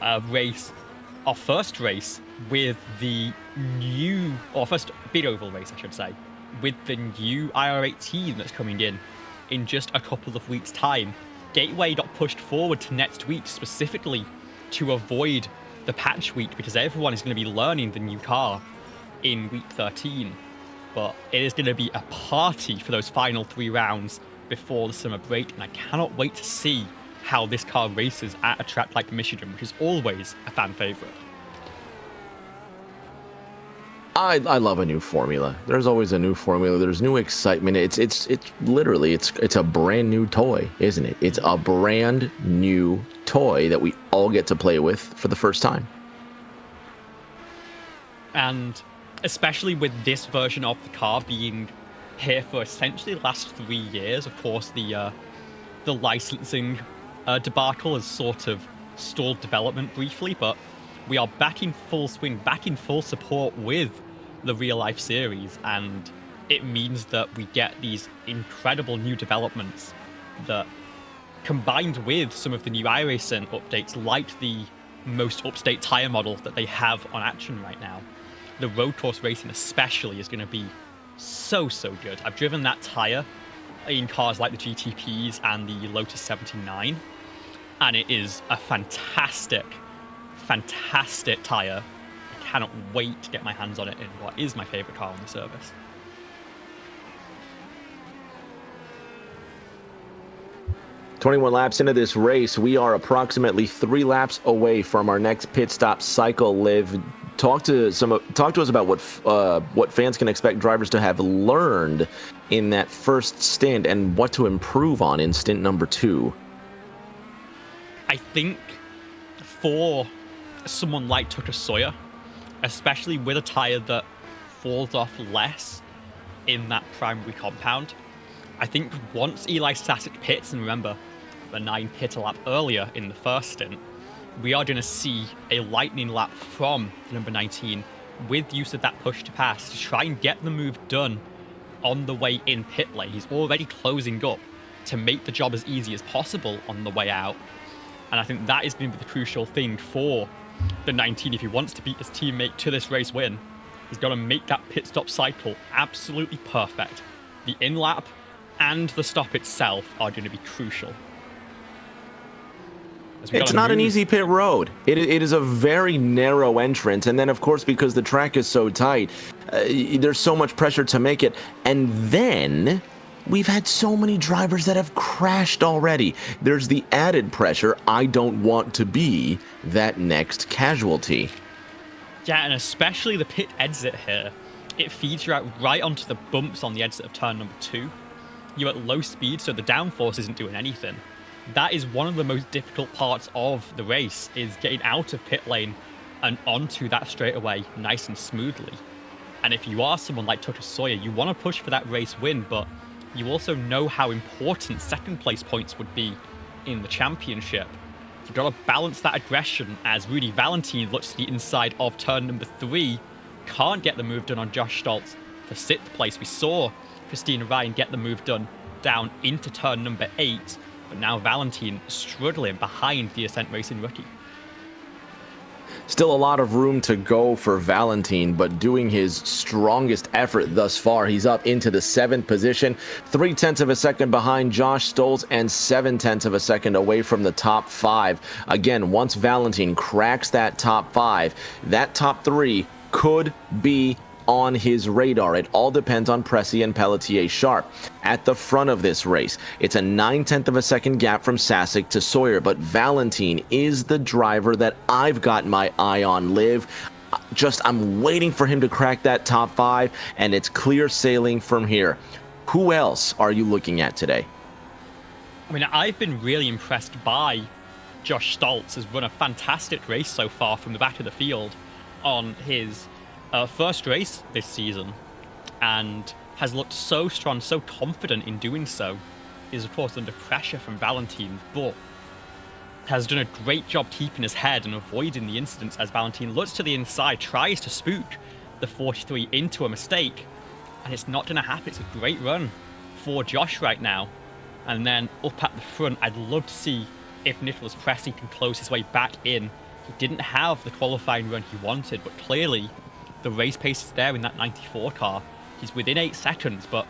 a race, our first race with the new, or first big oval race, I should say, with the new IR18 that's coming in just a couple of weeks' time. Gateway got pushed forward to next week specifically to avoid the patch week because everyone is going to be learning the new car in week 13. But it is going to be a party for those final 3 rounds before the summer break, and I cannot wait to see how this car races at a track like Michigan, which is always a fan favorite. I love a new formula. There's always a new formula. There's new excitement. It's literally it's a brand new toy, isn't it? It's a brand new toy that we all get to play with for the first time. And especially with this version of the car being here for essentially the last 3 years, of course, the licensing debacle has sort of stalled development briefly, but we are back in full swing, back in full support with the real life series, and it means that we get these incredible new developments that, combined with some of the new iRacing updates, like the most up-to-date tyre model that they have on action right now, the road course racing especially is going to be so good. I've driven that tyre in cars like the GTPs and the Lotus 79, and it is a fantastic tyre. I cannot wait to get my hands on it in what is my favourite car on the service. "21 laps into this race, we are approximately 3 laps away from our next pit stop cycle. Liv, talk to us about what fans can expect drivers to have learned in that first stint and what to improve on in stint number 2. I think for someone like Tucker Sawyer, especially with a tyre that falls off less in that primary compound, I think once Eli Sasek pits, and remember, the 9 pit a lap earlier in the first stint, we are going to see a lightning lap from number 19 with use of that push to pass to try and get the move done on the way in pit lane. He's already closing up to make the job as easy as possible on the way out. And I think that is going to be the crucial thing for the 19 if he wants to beat his teammate to this race win. He's got to make that pit stop cycle absolutely perfect. The in-lap and the stop itself are going to be crucial. It's not an easy pit road. It is a very narrow entrance, and then of course because the track is so tight, there's so much pressure to make it. And then we've had so many drivers that have crashed already. There's the added pressure. I don't want to be that next casualty. Yeah, and especially the pit exit here. It feeds you out right onto the bumps on the exit of turn number 2. You're at low speed, so the downforce isn't doing anything. That is one of the most difficult parts of the race, is getting out of pit lane and onto that straightaway nice and smoothly. And if you are someone like Tucker Sawyer, you want to push for that race win, but you also know how important second place points would be in the championship. You've got to balance that aggression as Rudy Valentine looks to the inside of turn number 3, can't get the move done on Josh Stoltz for 6th place. We saw Christina Ryan get the move done down into turn number 8, but now Valentine struggling behind the Ascent Racing rookie. Still a lot of room to go for Valentine, but doing his strongest effort thus far. He's up into the 7th position, 0.3 of a second behind Josh Stoltz and 0.7 of a second away from the top 5. Again, once Valentine cracks that top 5, that top 3 could be on his radar. It all depends on Pressy and Pelletier Sharp. At the front of this race, it's a 0.9 of a second gap from Sasek to Sawyer, but Valentine is the driver that I've got my eye on, Liv. I'm waiting for him to crack that top 5, and it's clear sailing from here. Who else are you looking at today? I mean, I've been really impressed by Josh Stoltz. Has run a fantastic race so far from the back of the field on his first race this season, and has looked so strong, so confident in doing so. Is of course under pressure from Valentine, but has done a great job keeping his head and avoiding the incidents as Valentine looks to the inside, tries to spook the 43 into a mistake, and it's not going to happen. It's a great run for Josh right now. And then up at the front, I'd love to see if Nicholas Pressy can close his way back in. He didn't have the qualifying run he wanted, but clearly the race pace is there in that 94 car. He's within 8 seconds, but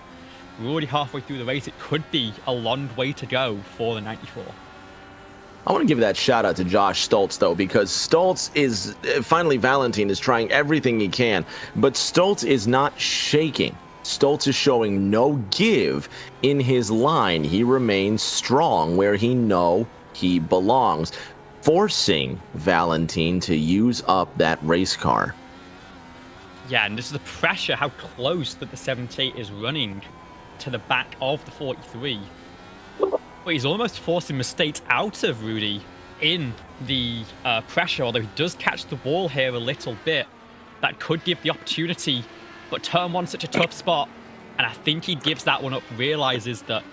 we're already halfway through the race. It could be a long way to go for the 94. I want to give that shout out to Josh Stoltz, though, because Stoltz is, finally Valentine is trying everything he can, but Stoltz is not shaking. Stoltz is showing no give in his line. He remains strong where he belongs, forcing Valentine to use up that race car. Yeah, and this is the pressure, how close that the 78 is running to the back of the 43. But he's almost forcing mistakes out of Rudy in the pressure, although he does catch the wall here a little bit. That could give the opportunity, but turn 1's such a tough spot, and I think he gives that one up, realizes that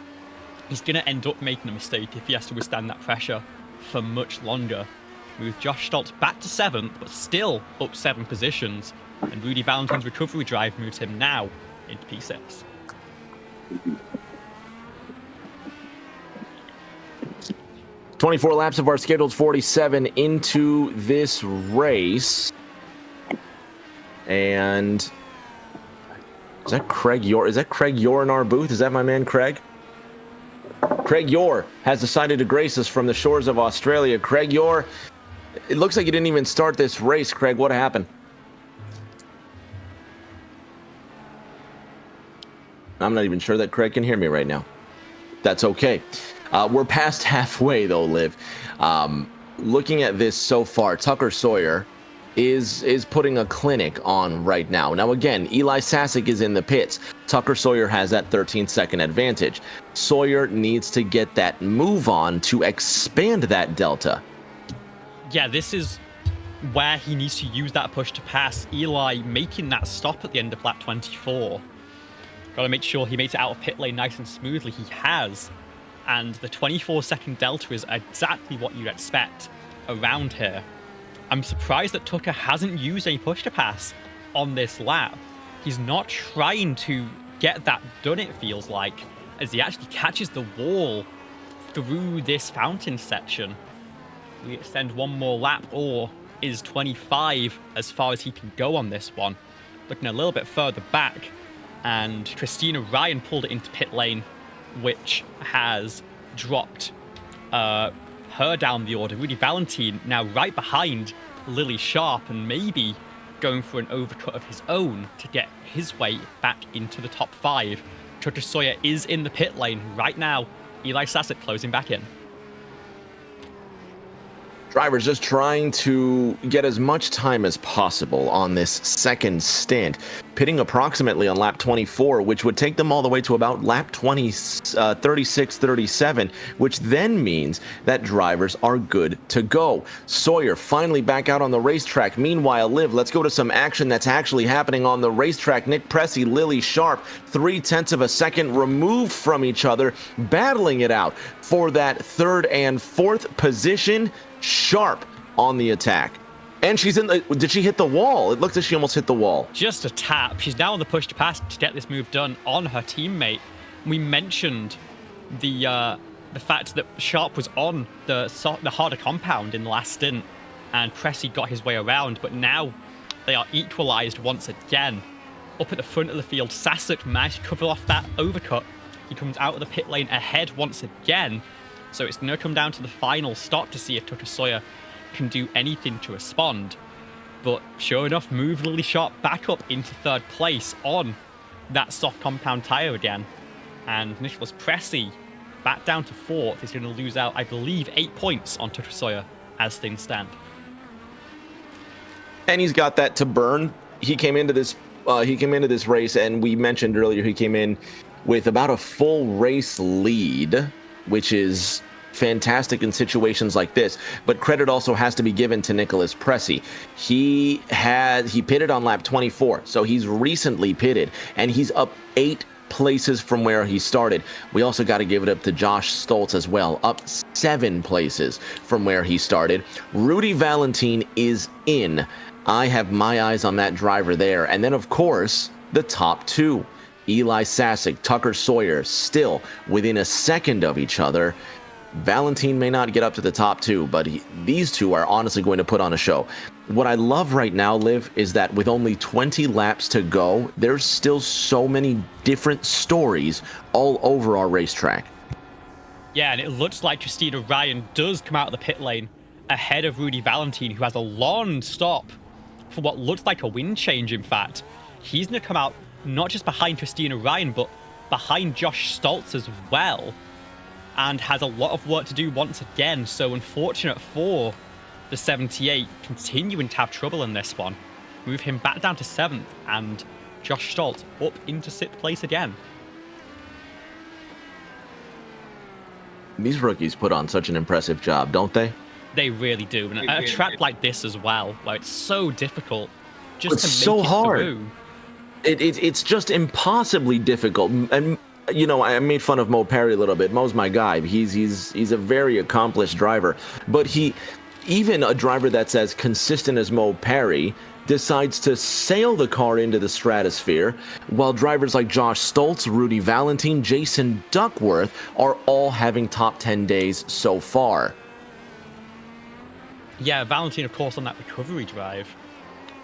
he's going to end up making a mistake if he has to withstand that pressure for much longer. Move Josh Stoltz back to 7th, but still up 7 positions, and Rudy Valentine's recovery drive moves him now into P6. 24 laps of our scheduled 47 into this race. And is that Craig Yor? Is that Craig Yor in our booth? Is that my man Craig? Craig Yor has decided to grace us from the shores of Australia. Craig Yor, it looks like you didn't even start this race, Craig. What happened? I'm not even sure that Craig can hear me right now. That's okay. We're past halfway, though, Liv. Looking at this so far, Tucker Sawyer is putting a clinic on right now. Now, again, Eli Sasek is in the pits. Tucker Sawyer has that 13-second advantage. Sawyer needs to get that move on to expand that delta. Yeah, this is where he needs to use that push to pass. Eli making that stop at the end of lap 24. Got to make sure he makes it out of pit lane nice and smoothly. He has. And the 24-second delta is exactly what you'd expect around here. I'm surprised that Tucker hasn't used any push to pass on this lap. He's not trying to get that done, it feels like, as he actually catches the wall through this fountain section. We extend one more lap, or is 25 as far as he can go on this one? Looking a little bit further back, and Christina Ryan pulled it into pit lane, which has dropped her down the order. Rudy Valentine now right behind Lily Sharp, and maybe going for an overcut of his own to get his way back into the top 5. Tucker Sawyer is in the pit lane right now. Eli Sasek closing back in. Drivers just trying to get as much time as possible on this second stint, pitting approximately on lap 24, which would take them all the way to about lap 36, 37, which then means that drivers are good to go. Sawyer finally back out on the racetrack. Meanwhile, Liv, let's go to some action that's actually happening on the racetrack. Nick Pressey, Lily Sharp, 0.3 of a second removed from each other, battling it out for that 3rd and 4th position. Sharp on the attack. And she's in the... Did she hit the wall? It looks like she almost hit the wall. Just a tap. She's now on the push to pass to get this move done on her teammate. We mentioned the fact that Sharp was on the harder compound in the last stint, and Pressey got his way around, but now they are equalized once again. Up at the front of the field, Sasek managed to cover off that overcut. He comes out of the pit lane ahead once again. So it's going to come down to the final stop to see if Tucker Sawyer can do anything to respond. But sure enough, move Lily Sharp back up into 3rd place on that soft compound tyre again. And Nicholas Pressey back down to 4th. He's going to lose out, I believe, 8 points on Tucker Sawyer as things stand. And he's got that to burn. He came into this race, and we mentioned earlier he came in with about a full race lead, which is fantastic in situations like this. But credit also has to be given to Nicholas Pressey. He pitted on lap 24, so he's recently pitted, and he's up 8 places from where he started. We also got to give it up to Josh Stoltz as well, up 7 places from where he started. Rudy Valentine is in. I have my eyes on that driver there. And then, of course, the top 2. Eli Sasek, Tucker Sawyer, still within a second of each other. Valentine may not get up to the top 2, but these two are honestly going to put on a show. What I love right now, Liv, is that with only 20 laps to go, there's still so many different stories all over our racetrack. Yeah, and it looks like Christina Ryan does come out of the pit lane ahead of Rudy Valentine, who has a long stop for what looks like a wind change, in fact. He's going to come out not just behind Christina Ryan, but behind Josh Stoltz as well, and has a lot of work to do once again. So unfortunate for the 78, continuing to have trouble in this one. Move him back down to 7th, and Josh Stoltz up into 6th place again. These rookies put on such an impressive job, don't they? They really do. And a track like this as well, where it's so difficult just it's to make so it hard. through. It's just impossibly difficult. And you know, I made fun of Mo Perry a little bit. Mo's my guy. He's a very accomplished driver, but he even a driver that's as consistent as Mo Perry decides to sail the car into the stratosphere, while drivers like Josh Stoltz, Rudy Valentine, Jason Duckworth are all having top 10 days so far. Yeah, Valentine, of course, on that recovery drive.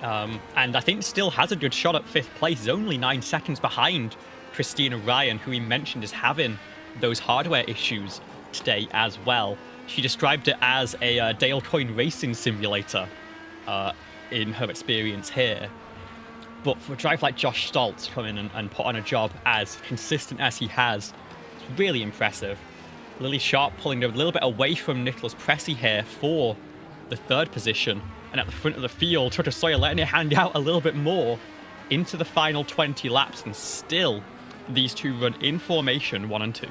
And I think still has a good shot at 5th place. He's only 9 seconds behind Christina Ryan, who he mentioned is having those hardware issues today as well. She described it as a Dale Coyne racing simulator in her experience here. But for a driver like Josh Stoltz to come in and put on a job as consistent as he has, it's really impressive. Lily Sharp pulling a little bit away from Nicholas Pressey here for the 3rd position. And at the front of the field, Tucker Sawyer letting it hang out a little bit more into the final 20 laps. And still, these two run in formation 1 and 2.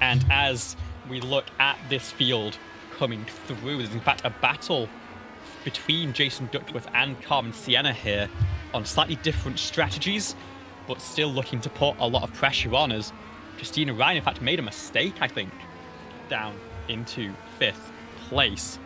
And as we look at this field coming through, there's in fact a battle between Jason Duckworth and Carmen Sienna here on slightly different strategies, but still looking to put a lot of pressure on, as Christina Ryan in fact made a mistake, I think, down into 5th place.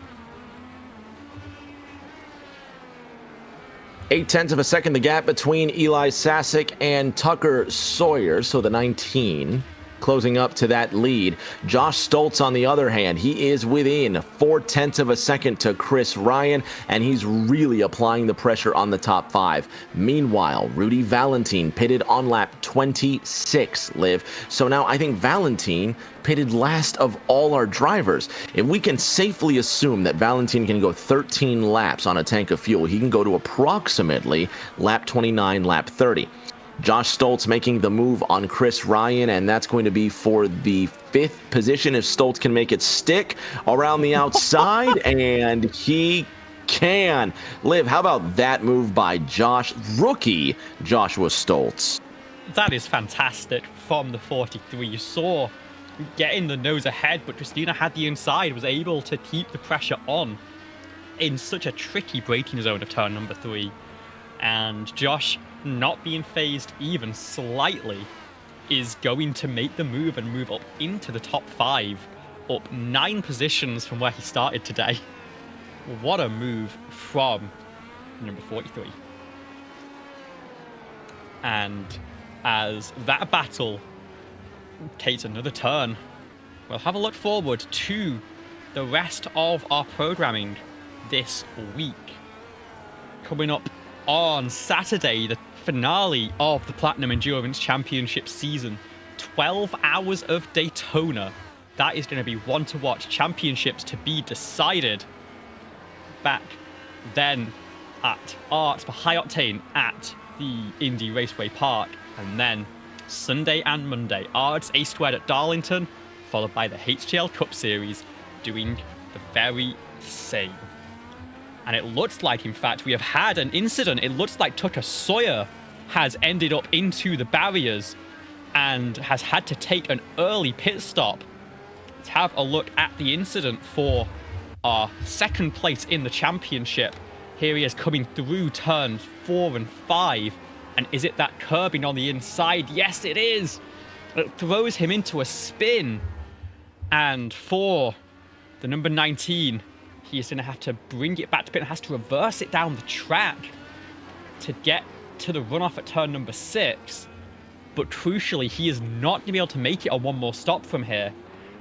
0.8 of a second the gap between Eli Sasek and Tucker Sawyer, so the 19 closing up to that lead. Josh Stoltz, on the other hand, he is within 0.4 of a second to Chris Ryan, and he's really applying the pressure on the top 5. Meanwhile, Rudy Valentine pitted on lap 26, Liv. So now I think Valentine pitted last of all our drivers. If we can safely assume that Valentine can go 13 laps on a tank of fuel, he can go to approximately lap 29, lap 30. Josh Stoltz making the move on Chris Ryan, and that's going to be for the 5th position if Stoltz can make it stick around the outside, and he can. Liv, how about that move by rookie Joshua Stoltz? That is fantastic from the 43. You saw getting the nose ahead, but Christina had the inside, was able to keep the pressure on in such a tricky braking zone of turn number 3. And Josh, not being phased even slightly, is going to make the move and move up into the top 5, up 9 positions from where he started today. What a move from number 43. And as that battle takes another turn, we'll have a look forward to the rest of our programming this week. Coming up on Saturday, the finale of the Platinum Endurance Championship season. 12 hours of Daytona. That is going to be one to watch. Championships to be decided back then at Arts for High Octane at the Indy Raceway Park. And then Sunday and Monday, Arts A2 at Darlington, followed by the HTL Cup Series doing the very same. And it looks like, in fact, we have had an incident. It looks like Tucker Sawyer has ended up into the barriers and has had to take an early pit stop. Let's have a look at the incident for our 2nd place in the championship. Here he is coming through turns 4 and 5. And is it that curbing on the inside? Yes, it is. It throws him into a spin. And for the number 19, he's going to have to bring it back to pit and has to reverse it down the track to get to the runoff at turn number 6. But crucially, he is not going to be able to make it on one more stop from here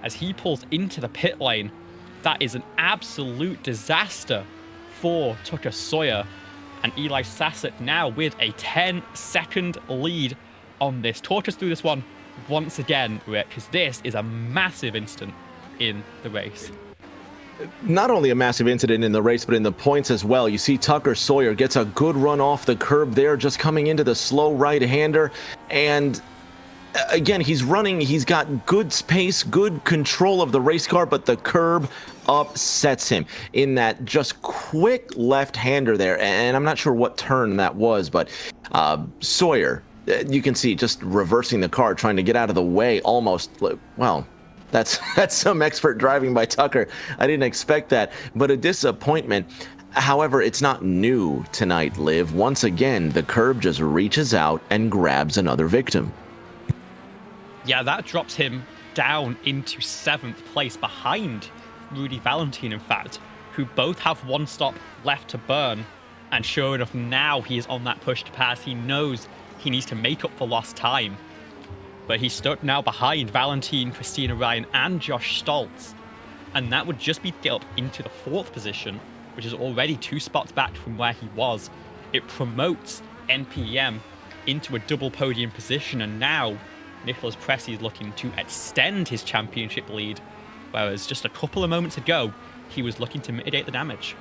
as he pulls into the pit lane. That is an absolute disaster for Tucker Sawyer. And Eli Sasek now with a 10-second lead on this. Talk us through this one once again, Rick, because this is a massive instant in the race. Not only a massive incident in the race, but in the points as well. You see Tucker Sawyer gets a good run off the curb there, just coming into the slow right-hander. And again, he's running, he's got good pace, good control of the race car, but the curb upsets him in that just quick left-hander there. And I'm not sure what turn that was, but Sawyer, you can see just reversing the car, trying to get out of the way almost, well, that's some expert driving by Tucker. I didn't expect that, but a disappointment. However, it's not new tonight, Liv. Once again, the curb just reaches out and grabs another victim. Yeah, that drops him down into 7th place behind Rudy Valentine, in fact, who both have one stop left to burn. And sure enough, now he is on that push to pass. He knows he needs to make up for lost time. But he's stuck now behind Valentine, Christina Ryan, and Josh Stoltz. And that would just be to get up into the 4th position, which is already 2 spots back from where he was. It promotes NPM into a double podium position, and now Nicholas Pressey is looking to extend his championship lead, whereas just a couple of moments ago, he was looking to mitigate the damage.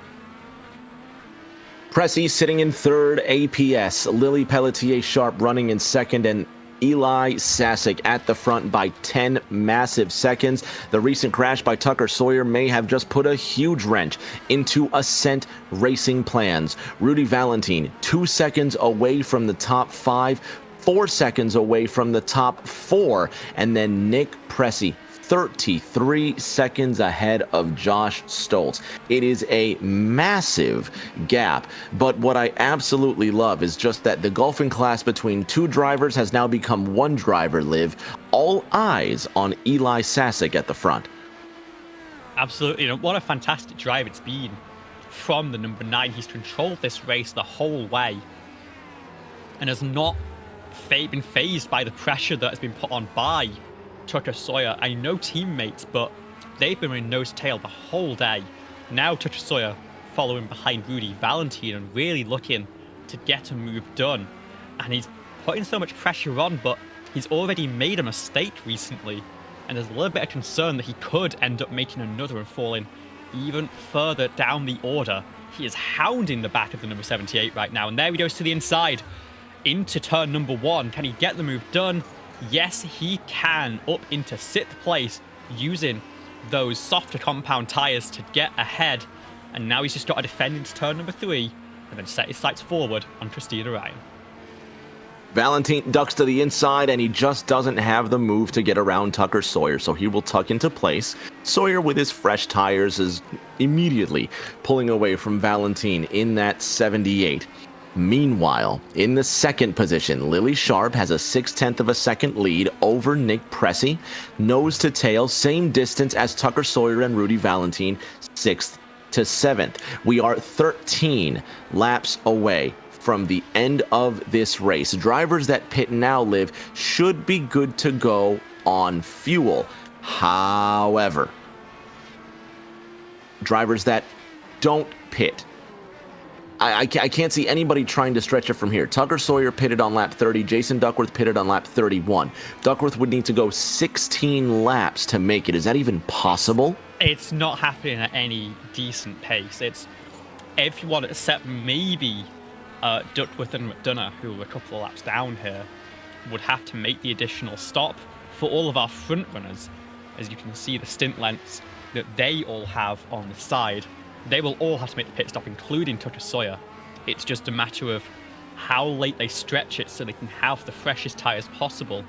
Pressey sitting in 3rd, APS, Lily Pelletier-Sharp running in 2nd, and Eli Sasek at the front by 10 massive seconds. The recent crash by Tucker Sawyer may have just put a huge wrench into Ascent Racing plans. Rudy Valentine, 2 seconds away from the top 5, 4 seconds away from the top 4, and then Nick Pressey, 33 seconds ahead of Josh Stoltz. It is a massive gap, but what I absolutely love is just that the golfing class between 2 drivers has now become 1 driver, Liv. All eyes on Eli Sasek at the front. Absolutely. You know, what a fantastic drive it's been from the number 9. He's controlled this race the whole way and has not been fazed by the pressure that has been put on by Tucker Sawyer. I know teammates, but they've been in nose to tail the whole day. Now Tucker Sawyer following behind Rudy Valentine and really looking to get a move done. And he's putting so much pressure on, but he's already made a mistake recently. And there's a little bit of concern that he could end up making another and falling even further down the order. He is hounding the back of the number 78 right now. And there he goes to the inside into turn number 1. Can he get the move done? Yes, he can, up into 6th place using those softer compound tyres to get ahead. And now he's just got to defend into turn number 3 and then set his sights forward on Christina Ryan. Valentine ducks to the inside, and he just doesn't have the move to get around Tucker Sawyer, so he will tuck into place. Sawyer, with his fresh tires, is immediately pulling away from Valentine in that 78. Meanwhile, in the 2nd position, Lily Sharp has a 0.6 of a second lead over Nick Pressey. Nose to tail, same distance as Tucker Sawyer and Rudy Valentine, 6th to 7th. We are 13 laps away from the end of this race. Drivers that pit now, Liv, should be good to go on fuel. However, drivers that don't pit, I can't see anybody trying to stretch it from here. Tucker Sawyer pitted on lap 30. Jason Duckworth pitted on lap 31. Duckworth would need to go 16 laps to make it. Is that even possible? It's not happening at any decent pace. It's everyone except maybe Duckworth and McDonough, who are a couple of laps down here, would have to make the additional stop. For all of our front runners, as you can see the stint lengths that they all have on the side, they will all have to make the pit stop, including Tucker Sawyer. It's just a matter of how late they stretch it so they can have the freshest tyres possible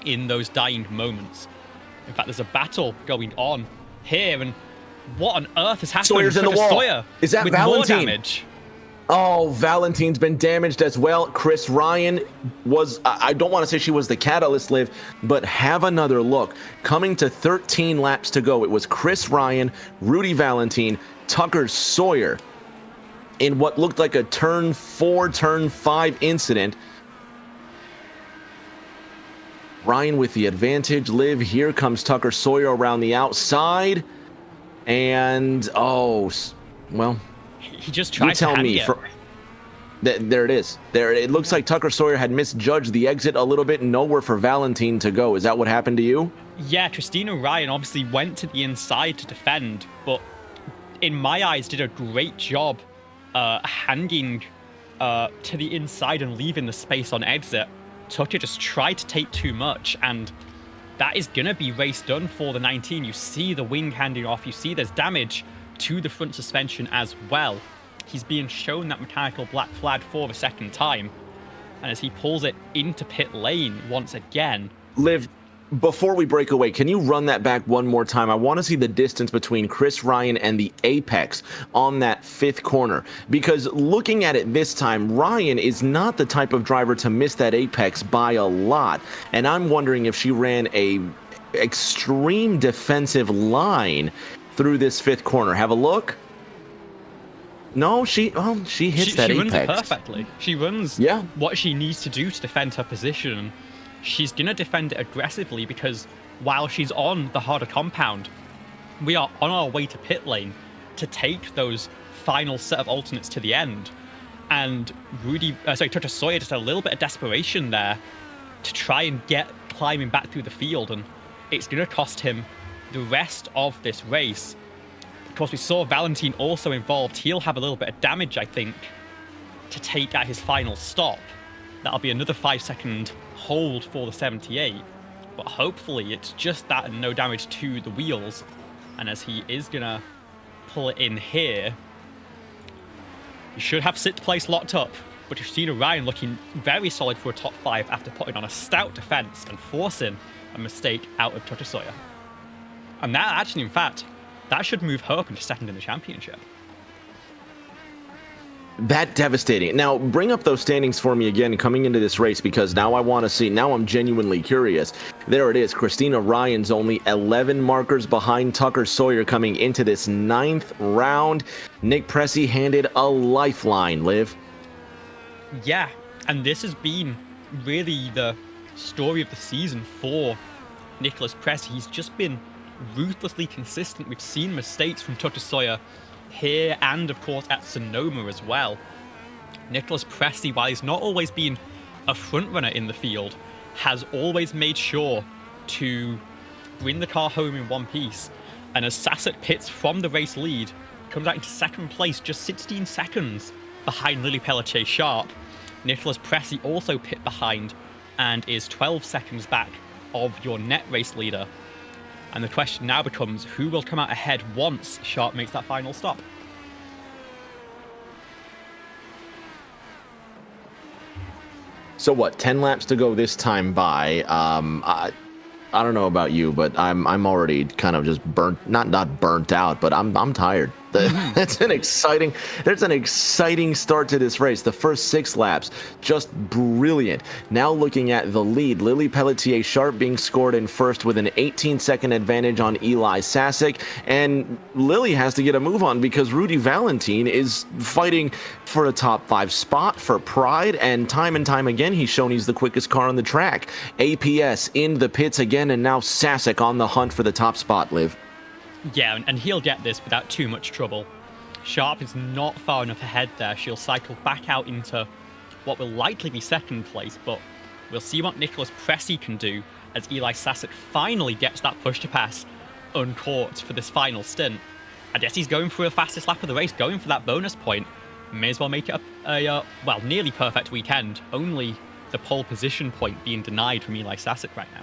in those dying moments. In fact, there's a battle going on here, and what on earth is happening Sawyer's to in the Tucker wall. Sawyer Is that with Valentine? more damage? Oh, Valentine's been damaged as well. Chris Ryan was, I don't want to say she was the catalyst, Liv, but have another look. Coming to 13 laps to go, it was Chris Ryan, Rudy Valentine, Tucker Sawyer in what looked like a turn 4, turn 5 incident. Ryan with the advantage. Liv, here comes Tucker Sawyer around the outside. And, oh, well, he just tried you tell to me. There it is. There, it looks like Tucker Sawyer had misjudged the exit a little bit. Nowhere for Valentine to go. Is that what happened to you? Yeah, Christina Ryan obviously went to the inside to defend, but in my eyes did a great job hanging to the inside and leaving the space on exit. Tucker just tried to take too much, and that is going to be race done for the 19. You see the wing handing off. You see there's damage to the front suspension as well. He's being shown that mechanical black flag for the 2nd time. And as he pulls it into pit lane once again. Liv, before we break away, can you run that back one more time? I want to see the distance between Chris Ryan and the apex on that 5th corner. Because looking at it this time, Ryan is not the type of driver to miss that apex by a lot. And I'm wondering if she ran extreme defensive line through this fifth corner. Have a look. No, she hits that she runs it apex perfectly. She runs what she needs to do to defend her position. She's going to defend it aggressively because while she's on the harder compound, we are on our way to pit lane to take those final set of alternates to the end. And Toto Sawyer just a little bit of desperation there to try and get climbing back through the field, and it's going to cost him the rest of this race. Of course, we saw Valentine also involved. He'll have a little bit of damage, I think, to take at his final stop. That'll be another 5-second hold for the 78, but hopefully it's just that and no damage to the wheels. And as he is going to pull it in here, he should have sixth place locked up, but Christina Ryan looking very solid for a top 5 after putting on a stout defense and forcing a mistake out of Toto Sawyer. And that actually, in fact, that should move her up into second in the championship. That devastating. Now, bring up those standings for me again coming into this race, because now I want to see. Now I'm genuinely curious. There it is. Christina Ryan's only 11 markers behind Tucker Sawyer coming into this 9th round. Nick Pressey handed a lifeline, Liv. Yeah, and this has been really the story of the season for Nicholas Pressey. He's just been ruthlessly consistent. We've seen mistakes from Tucker Sawyer here and of course at Sonoma as well. Nicholas Pressey, while he's not always been a front runner in the field, has always made sure to bring the car home in one piece. And as Sasset pits from the race lead, comes out into second place, just 16 seconds behind Lily Pelletier-Sharp. Nicholas Pressey also pit behind and is 12 seconds back of your net race leader. And the question now becomes, who will come out ahead once Sharp makes that final stop? So what, 10 laps to go this time by. I don't know about you, but I'm already kind of just not burnt out, but I'm tired. There's an exciting start to this race. The first 6 laps, just brilliant. Now looking at the lead, Lily Pelletier-Sharp being scored in first with an 18-second advantage on Eli Sasek, and Lily has to get a move on because Rudy Valentine is fighting for a top 5 spot for Pride, and time again he's shown he's the quickest car on the track. APS in the pits again, and now Sasek on the hunt for the top spot, Liv. Yeah, and he'll get this without too much trouble. Sharp is not far enough ahead there. She'll cycle back out into what will likely be second place, but we'll see what Nicholas Pressey can do as Eli Sasek finally gets that push to pass uncaught for this final stint. I guess he's going for the fastest lap of the race, going for that bonus point. May as well make it a nearly perfect weekend. Only the pole position point being denied from Eli Sasek right now.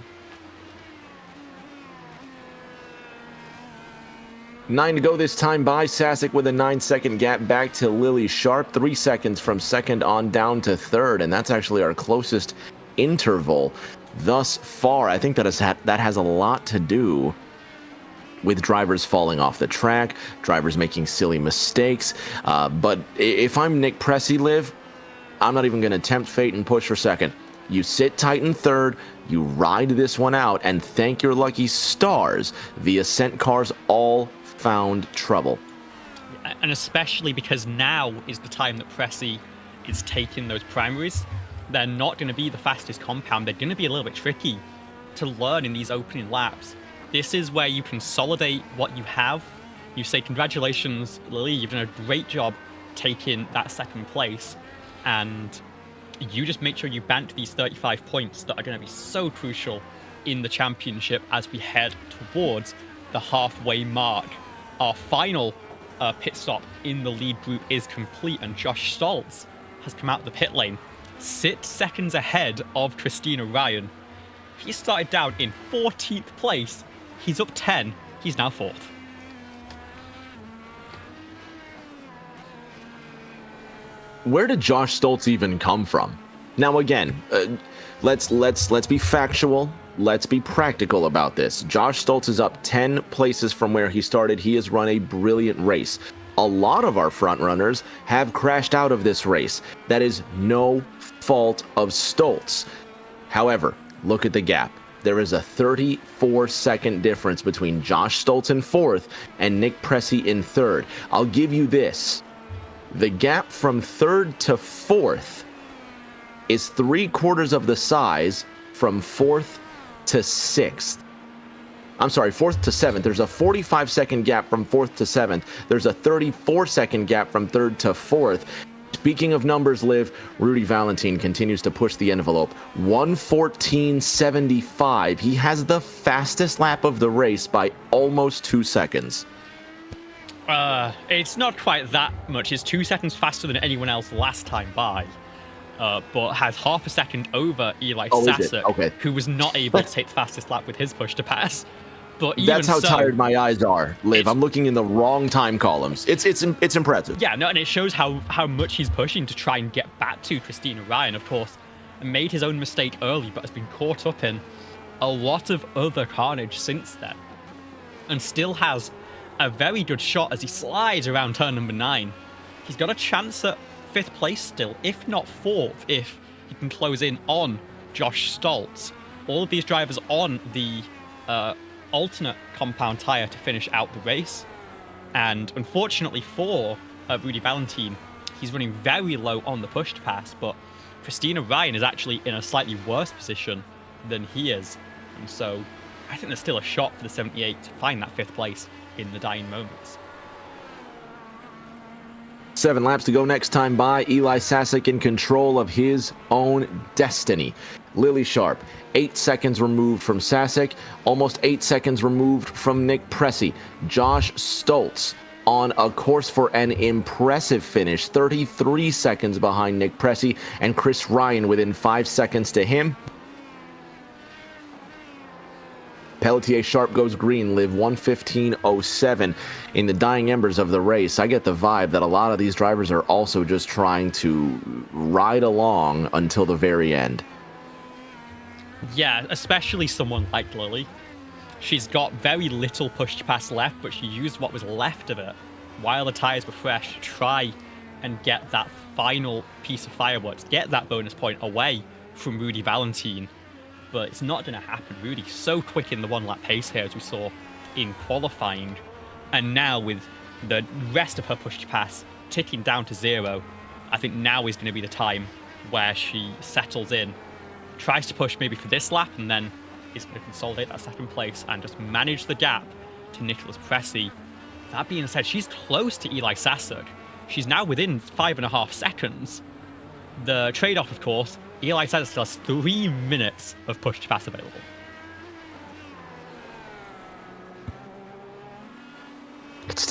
9 to go this time by Sasek with a 9-second gap back to Lily Sharp, 3 seconds from second on down to third, and that's actually our closest interval thus far. I think that has a lot to do with drivers falling off the track, drivers making silly mistakes. But if I'm Nick Pressey, Liv, I'm not even going to tempt fate and push for second. You sit tight in third, you ride this one out, and thank your lucky stars the Ascent cars all found trouble. And especially because now is the time that Pressey is taking those primaries. They're not going to be the fastest compound. They're going to be a little bit tricky to learn in these opening laps. This is where you consolidate what you have. You say, congratulations, Lily, you've done a great job taking that second place. And you just make sure you bank these 35 points that are going to be so crucial in the championship as we head towards the halfway mark. Our final pit stop in the lead group is complete, and Josh Stoltz has come out of the pit lane 6 seconds ahead of Christina Ryan. He started down in 14th place. He's up 10. He's now 4th. Where did Josh Stoltz even come from? Now again, let's be factual. Let's be practical about this. Josh Stoltz is up 10 places from where he started. He has run a brilliant race. A lot of our front runners have crashed out of this race. That is no fault of Stoltz. However, look at the gap. there is a 34-second difference between Josh Stoltz in 4th and Nick Pressey in 3rd. I'll give you this. The gap from 3rd to 4th is 3/4 of the size from 4th to 6th. I'm sorry, 4th to 7th. There's a 45-second gap from 4th to 7th. There's a 34-second gap from 3rd to 4th. Speaking of numbers, Liv, Rudy Valentine continues to push the envelope. 1:14.75. He has the fastest lap of the race by almost 2 seconds. It's not quite that much. It's 2 seconds faster than anyone else last time by. But has half a second over Eli Sasek, okay, who was not able to take the fastest lap with his push to pass. But even that's how tired my eyes are, Liv. I'm looking in the wrong time columns. It's impressive. Yeah, no, and it shows how much he's pushing to try and get back to Christina Ryan. Of course, made his own mistake early, but has been caught up in a lot of other carnage since then, and still has a very good shot as he slides around turn number 9. He's got a chance at 5th place still, if not 4th, if he can close in on Josh Stoltz. All of these drivers on the alternate compound tyre to finish out the race. And unfortunately for Rudy Valentine, he's running very low on the push to pass, but Christina Ryan is actually in a slightly worse position than he is. And so I think there's still a shot for the 78 to find that 5th place in the dying moments. 7 laps to go next time by. Eli Sasek in control of his own destiny. Lily Sharp, 8 seconds removed from Sasek, almost 8 seconds removed from Nick Pressey. Josh Stoltz on a course for an impressive finish, 33 seconds behind Nick Pressey, and Chris Ryan within 5 seconds to him. Pelletier Sharp goes green, Liv 1:15.07 in the dying embers of the race. I get the vibe that a lot of these drivers are also just trying to ride along until the very end. Yeah, especially someone like Lily. She's got very little push to pass left, but she used what was left of it while the tyres were fresh to try and get that final piece of fireworks, get that bonus point away from Rudy Valentine. But it's not going to happen. Rudy's so quick in the 1-lap pace here, as we saw in qualifying. And now with the rest of her push to pass ticking down to 0, I think now is going to be the time where she settles in, tries to push maybe for this lap, and then is going to consolidate that 2nd place and just manage the gap to Nicholas Pressey. That being said, she's close to Eli Sasek. She's now within 5.5 seconds. The trade-off, of course, Eli Sasek still has 3 minutes of push to pass available. It's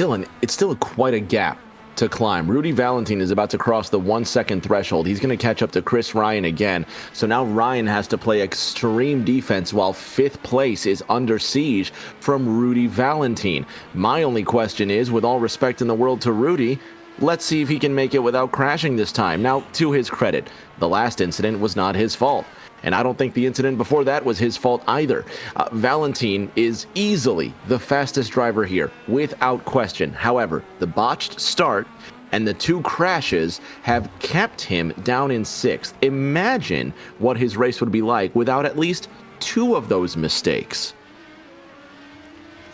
still quite a gap to climb. Rudy Valentine is about to cross the 1 second threshold. He's going to catch up to Chris Ryan again. So now Ryan has to play extreme defense while 5th place is under siege from Rudy Valentine. My only question is, with all respect in the world to Rudy, let's see if he can make it without crashing this time. Now, to his credit, the last incident was not his fault. And I don't think the incident before that was his fault either. Valentine is easily the fastest driver here, without question. However, the botched start and the 2 crashes have kept him down in 6th. Imagine what his race would be like without at least 2 of those mistakes.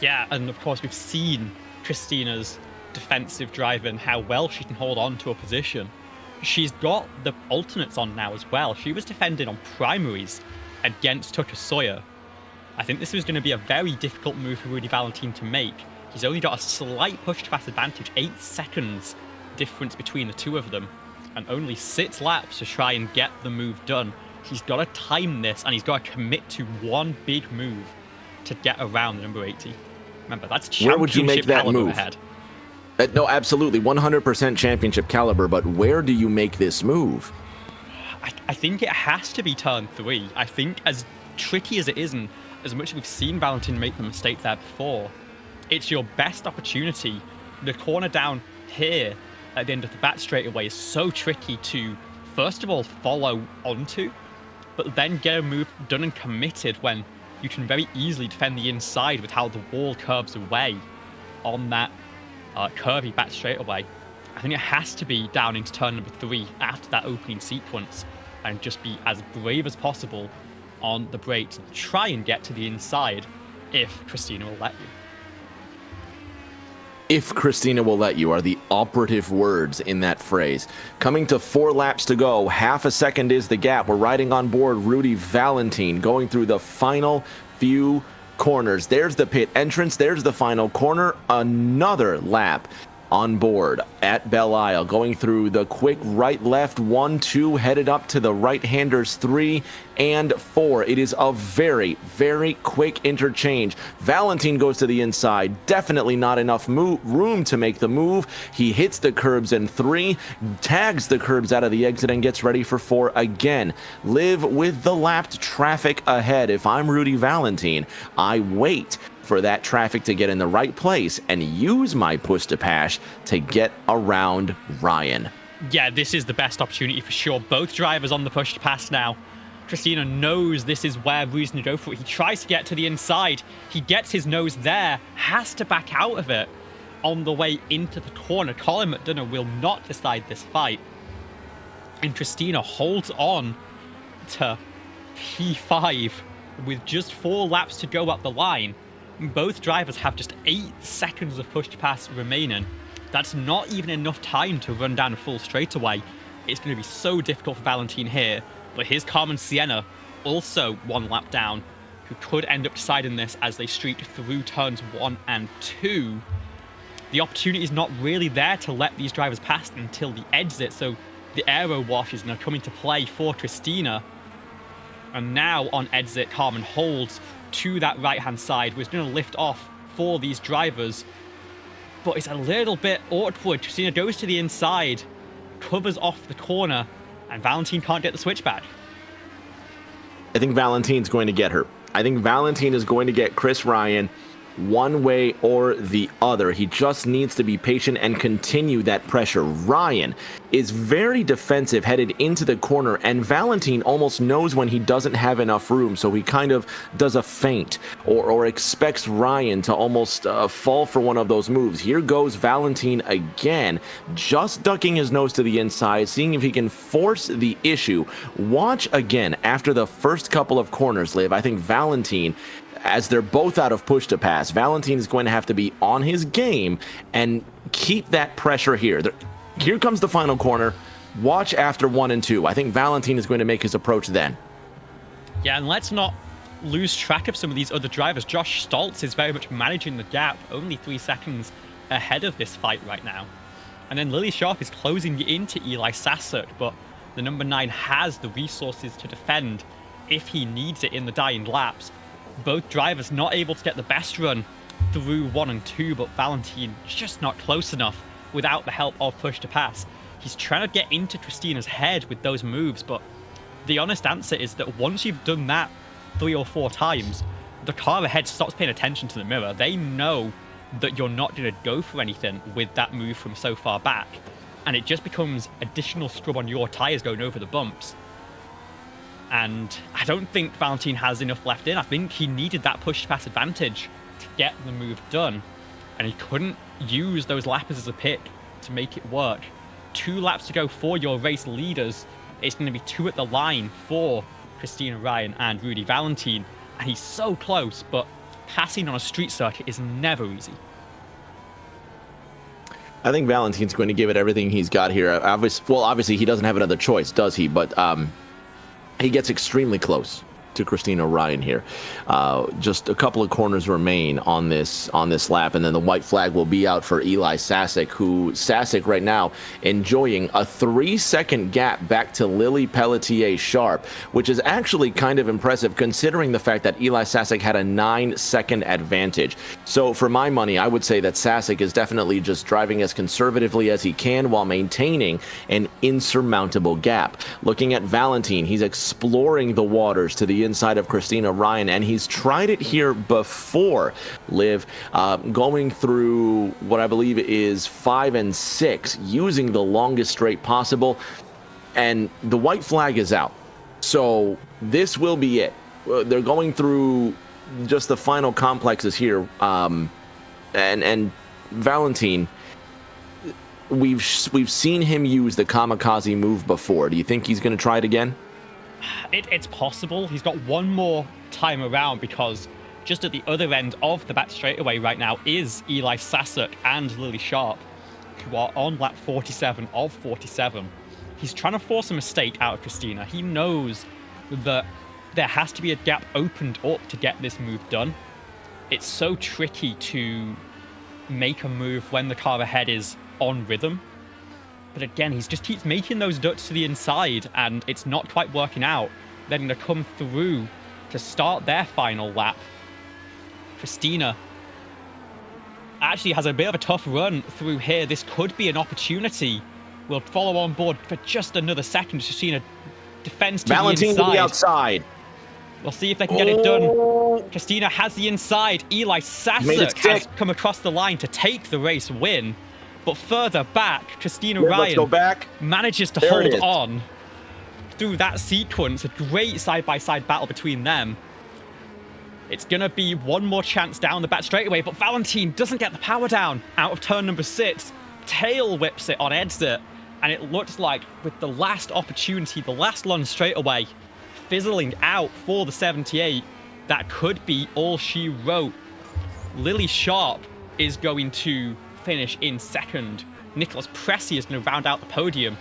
Yeah, and of course we've seen Christina's defensive drive and how well she can hold on to a position. She's got the alternates on now as well. She was defending on primaries against Tucker Sawyer. I think this was going to be a very difficult move for Rudy Valentine to make. He's only got a slight push to pass advantage, 8 seconds difference between the 2 of them, and only 6 laps to try and get the move done. He's got to time this, and he's got to commit to one big move to get around the number 80. Remember, that's championship Where would you make that caliber move? Ahead. No, absolutely, 100% championship caliber, but where do you make this move? I think it has to be turn 3. I think as tricky as it is, and as much as we've seen Valentine make the mistake there before, it's your best opportunity. The corner down here at the end of the back straightaway is so tricky to, first of all, follow onto, but then get a move done and committed when you can very easily defend the inside with how the wall curves away on that curvy back straightaway. I think it has to be down into turn number 3 after that opening sequence and just be as brave as possible on the brakes and try and get to the inside if Christina will let you. If Christina will let you are the operative words in that phrase. Coming to 4 laps to go, half a second is the gap. We're riding on board Rudy Valentine, going through the final few corners. There's the pit entrance, there's the final corner, another lap on board at Belle Isle, going through the quick right left 1 2, headed up to the right-handers 3 and 4. It is a very, very quick interchange. Valentine goes to the inside, definitely not enough room to make the move. He hits the curbs in 3, tags the curbs out of the exit, and gets ready for 4 again. Live with the lapped traffic ahead. If I'm Rudy Valentine, I wait for that traffic to get in the right place and use my push to pass to get around Ryan. Yeah, this is the best opportunity for sure. Both drivers on the push to pass now. Christina knows this is where Rudy's going to go for it. He tries to get to the inside. He gets his nose there, has to back out of it on the way into the corner. Colin McDonough will not decide this fight. And Christina holds on to P5 with just 4 laps to go up the line. Both drivers have just 8 seconds of push to pass remaining. That's not even enough time to run down a full straightaway. It's going to be so difficult for Valentine here, but here's Carmen Sienna, also 1 lap down, who could end up deciding this as they streak through turns 1 and 2. The opportunity is not really there to let these drivers pass until the exit, so the aero wash is going to come into play for Christina. And now on exit, Carmen holds to that right-hand side, which is going to lift off for these drivers. But it's a little bit awkward. Christina goes to the inside, covers off the corner, and Valentine can't get the switchback. I think Valentine's going to get her. I think Valentine is going to get Chris Ryan one way or the other. He just needs to be patient and continue that pressure. Ryan is very defensive headed into the corner, and Valentine almost knows when he doesn't have enough room, so he kind of does a feint or expects Ryan to almost fall for one of those moves. Here goes Valentine again, just ducking his nose to the inside, seeing if he can force the issue. Watch again after the first couple of corners, Liv. I think Valentine, as they're both out of push to pass, Valentine is going to have to be on his game and keep that pressure here. Here comes the final corner. Watch after 1 and 2. I think Valentine is going to make his approach then. Yeah, and let's not lose track of some of these other drivers. Josh Stoltz is very much managing the gap, only 3 seconds ahead of this fight right now. And then Lily Sharp is closing into Eli Sasek, but the number 9 has the resources to defend if he needs it in the dying laps. Both drivers not able to get the best run through 1 and 2, but Valentine just not close enough without the help of push to pass. He's trying to get into Christina's head with those moves, but the honest answer is that once you've done that 3 or 4 times, the car ahead stops paying attention to the mirror. They know that you're not going to go for anything with that move from so far back, and it just becomes additional scrub on your tires going over the bumps. And I don't think Valentine has enough left in. I think he needed that push-pass advantage to get the move done. And he couldn't use those lappers as a pick to make it work. 2 laps to go for your race leaders. It's going to be 2 at the line for Christina Ryan and Rudy Valentine. And he's so close, but passing on a street circuit is never easy. I think Valentine's going to give it everything he's got here. Obviously he doesn't have another choice, does he? But he gets extremely close to Christina Ryan here. Just a couple of corners remain on this lap, and then the white flag will be out for Eli Sasek, who Sasek right now enjoying a 3-second gap back to Lily Pelletier Sharp, which is actually kind of impressive considering the fact that Eli Sasek had a 9-second advantage. So for my money, I would say that Sasek is definitely just driving as conservatively as he can while maintaining an insurmountable gap. Looking at Valentine, he's exploring the waters to the inside of Christina Ryan, and he's tried it here before, Liv, going through what I believe is 5 and 6, using the longest straight possible, and the white flag is out. So this will be it. They're going through just the final complexes here, and Valentine, we've seen him use the kamikaze move before. Do you think he's going to try it again? It's possible. He's got one more time around because just at the other end of the back straightaway right now is Eli Sasek and Lily Sharp, who are on lap 47 of 47. He's trying to force a mistake out of Christina. He knows that there has to be a gap opened up to get this move done. It's so tricky to make a move when the car ahead is on rhythm. But again, he just keeps making those ducks to the inside, and it's not quite working out. They're going to come through to start their final lap. Christina actually has a bit of a tough run through here. This could be an opportunity. We'll follow on board for just another second. Christina defends to Valentine the inside. to the outside. We'll see if they can get it done. Christina has the inside. Eli Sasek has come across the line to take the race win. But further back, Christina Ryan manages to hold on through that sequence. A great side-by-side battle between them. It's going to be one more chance down the back straightaway, but Valentine doesn't get the power down out of turn number 6. Tail whips it on exit, and it looks like with the last opportunity, the last long straightaway, fizzling out for the 78, that could be all she wrote. Lily Sharp is going to finish in second. Nicholas Pressy is going to round out the podium.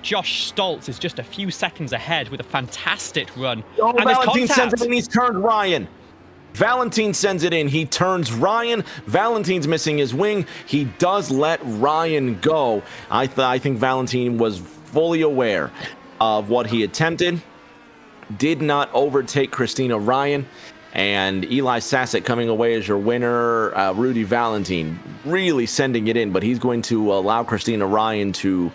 Josh Stoltz is just a few seconds ahead with a fantastic run. Oh, and Valentine sends it in. He's turned Ryan. Valentine sends it in. He turns Ryan. Valentine's missing his wing. He does let Ryan go. I think Valentine was fully aware of what he attempted. Did not overtake Christina Ryan. And Eli Sasek coming away as your winner. Rudy Valentine really sending it in, but he's going to allow Christina Ryan to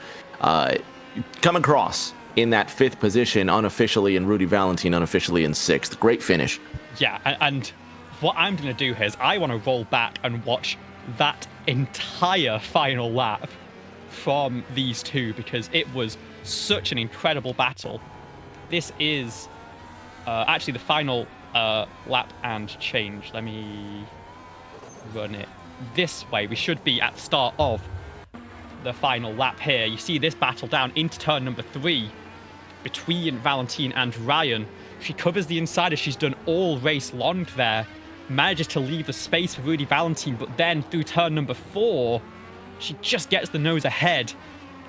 come across in that 5th position unofficially, and Rudy Valentine unofficially in 6th. Great finish. Yeah, and what I'm going to do here is I want to roll back and watch that entire final lap from these two, because it was such an incredible battle. This is actually the final lap and change. Let me run it this way. We should be at the start of the final lap here. You see this battle down into turn number 3 between Valentine and Ryan. She covers the inside as she's done all race long there. Manages to leave the space for Rudy Valentine, but then through turn number 4, she just gets the nose ahead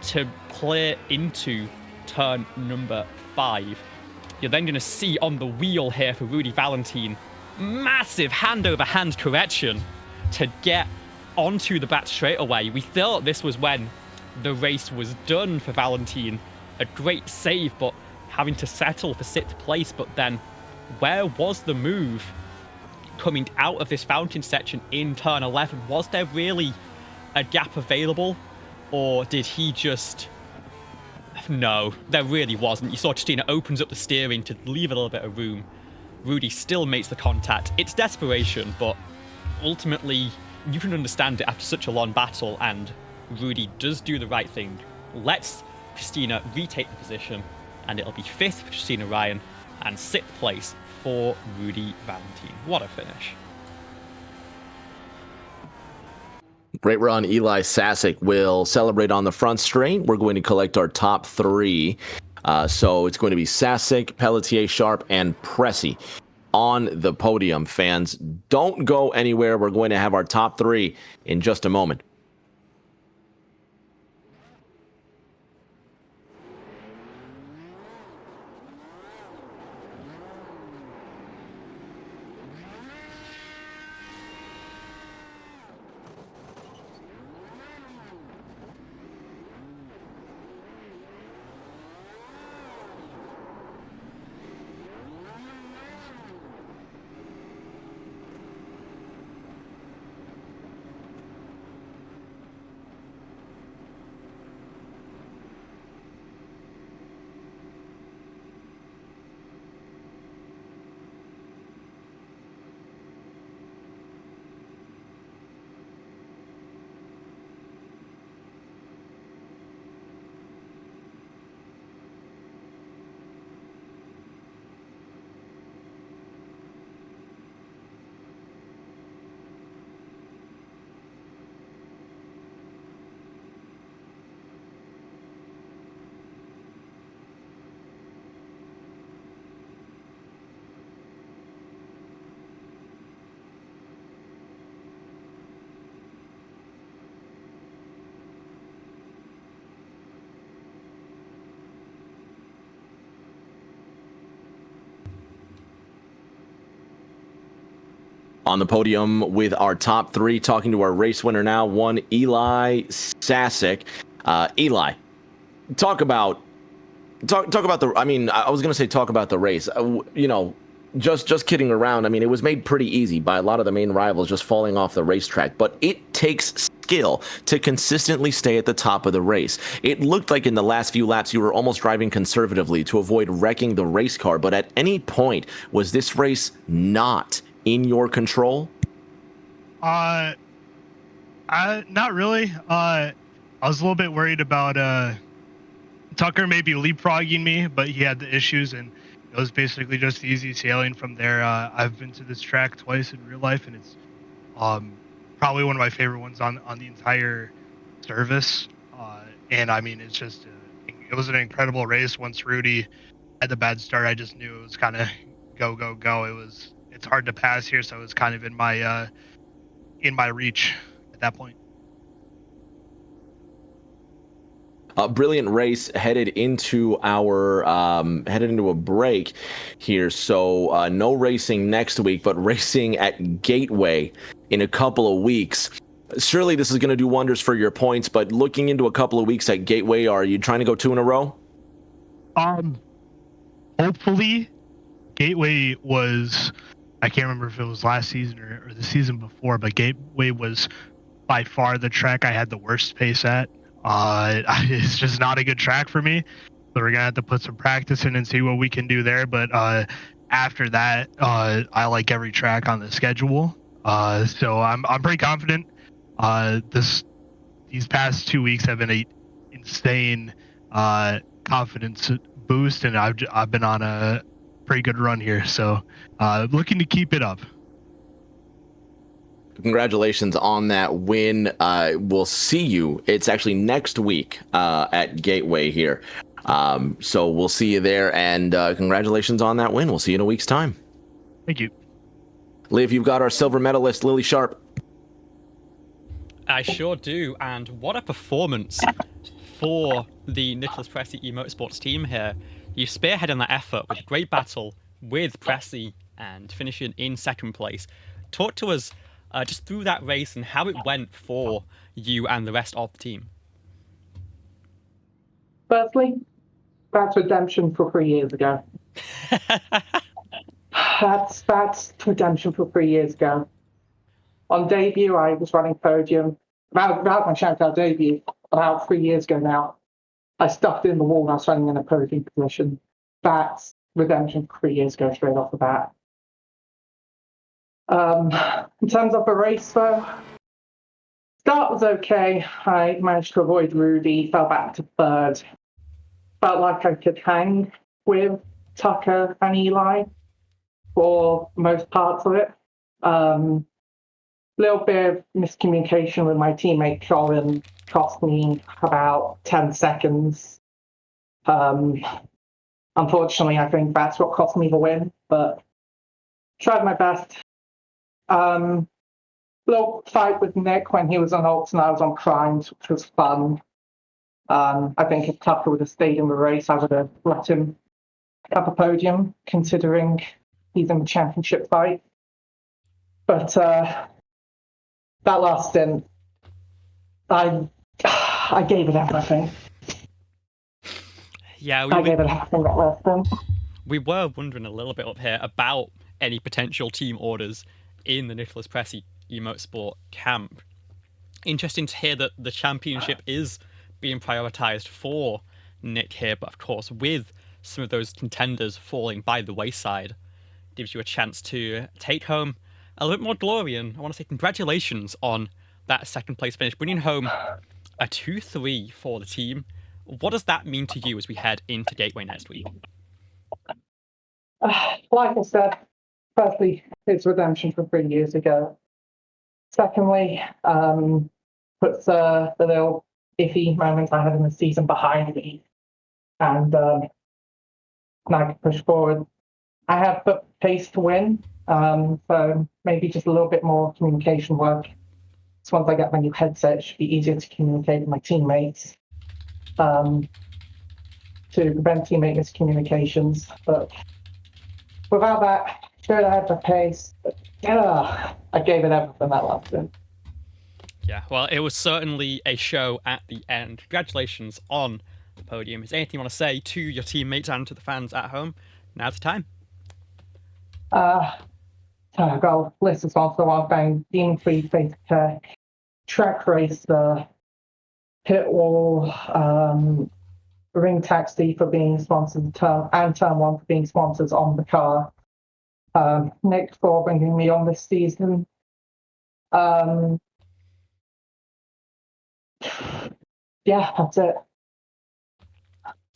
to clear into turn number 5. You're then going to see on the wheel here for Rudy Valentine, massive hand-over-hand correction to get onto the back straightaway. We thought this was when the race was done for Valentine. A great save, but having to settle for 6th place. But then, where was the move coming out of this fountain section in turn 11? Was there really a gap available? Or did he just... No, there really wasn't. You saw Christina opens up the steering to leave a little bit of room. Rudy still makes the contact. It's desperation, but ultimately you can understand it after such a long battle, and Rudy does do the right thing. Lets Christina retake the position, and it'll be 5th for Christina Ryan and 6th place for Rudy Valentine. What a finish. Great run. Eli Sasek will celebrate on the front straight. We're going to collect our top 3. So it's going to be Sasek, Pelletier, Sharp, and Pressy on the podium. Fans, don't go anywhere. We're going to have our top 3 in just a moment. On the podium with our top three, talking to our race winner now, one Eli Sasek. Eli, talk about the. I mean, I was gonna say talk about the race. Just kidding around. I mean, it was made pretty easy by a lot of the main rivals just falling off the racetrack, but it takes skill to consistently stay at the top of the race. It looked like in the last few laps you were almost driving conservatively to avoid wrecking the race car, but at any point was this race not in your control? Not really. I was a little bit worried about Tucker maybe leapfrogging me, but he had the issues, and it was basically just easy sailing from there. I've been to this track twice in real life, and it's probably one of my favorite ones on the entire service. And I mean, it was an incredible race. Once Rudy had the bad start, I just knew it was kind of go, go, go. It's hard to pass here, so it was kind of in my reach at that point. A brilliant race headed into a break here. So no racing next week, but racing at Gateway in a couple of weeks. Surely this is going to do wonders for your points, but looking into a couple of weeks at Gateway, are you trying to go 2 in a row? Hopefully. Gateway was, I can't remember if it was last season or the season before, but Gateway was by far the track I had the worst pace at. It's just not a good track for me, so we're gonna have to put some practice in and see what we can do there. But after that, I like every track on the schedule, so I'm pretty confident. These past 2 weeks have been a insane confidence boost, and I've been on a pretty good run here, so looking to keep it up. Congratulations on that win. We'll see you. It's actually next week at Gateway here. So we'll see you there, and congratulations on that win. We'll see you in a week's time. Thank you. Liv, you've got our silver medalist, Lily Sharp. I sure do, and what a performance for the Nicholas Pressey eMotorsports team here. You spearheaded that effort with a great battle with Pressey and finishing in second place. Talk to us just through that race and how it went for you and the rest of the team. Firstly, that's redemption for 3 years ago. That's redemption for 3 years ago. On debut, I was running podium. About my shout-out debut, about 3 years ago now, I stuffed in the wall and I was running in a podium position. That's redemption 3 years ago, straight off the bat. In terms of the race, though, start was okay. I managed to avoid Rudy, fell back to third. Felt like I could hang with Tucker and Eli for most parts of it. Little bit of miscommunication with my teammate Colin cost me about 10 seconds. Unfortunately, I think that's what cost me the win, but tried my best. Little fight with Nick when he was on Ults and I was on Primes, which was fun. I think if Tucker would have stayed in the race, I would have let him have a podium, considering he's in the championship fight. But that last stint, I gave it everything. Yeah, I gave it everything that last stint. We were wondering a little bit up here about any potential team orders in the Nicholas Pressey eMotorsport camp. Interesting to hear that the championship is being prioritised for Nick here, but of course with some of those contenders falling by the wayside, gives you a chance to take home a little bit more glory. And I want to say congratulations on that second place finish, bringing home a 2-3 for the team. What does that mean to you as we head into Gateway next week? Like I said, firstly, it's redemption from 3 years ago. Secondly, puts the little iffy moments I had in the season behind me, and now I can push forward. I have the pace to win, so maybe just a little bit more communication work. So once I get my new headset, it should be easier to communicate with my teammates, to prevent teammate miscommunications. But without that, sure I have the pace. But, I gave it everything that last stint. Yeah, well, it was certainly a show at the end. Congratulations on the podium. Is there anything you want to say to your teammates and to the fans at home? Now's the time. So I've got a list of sponsors. I'm going Dean Prix, Track Racer, Pit Wall, Ring Taxi for being sponsored, and Turn 1 for being sponsors on the car. Nick for bringing me on this season. Yeah, that's it.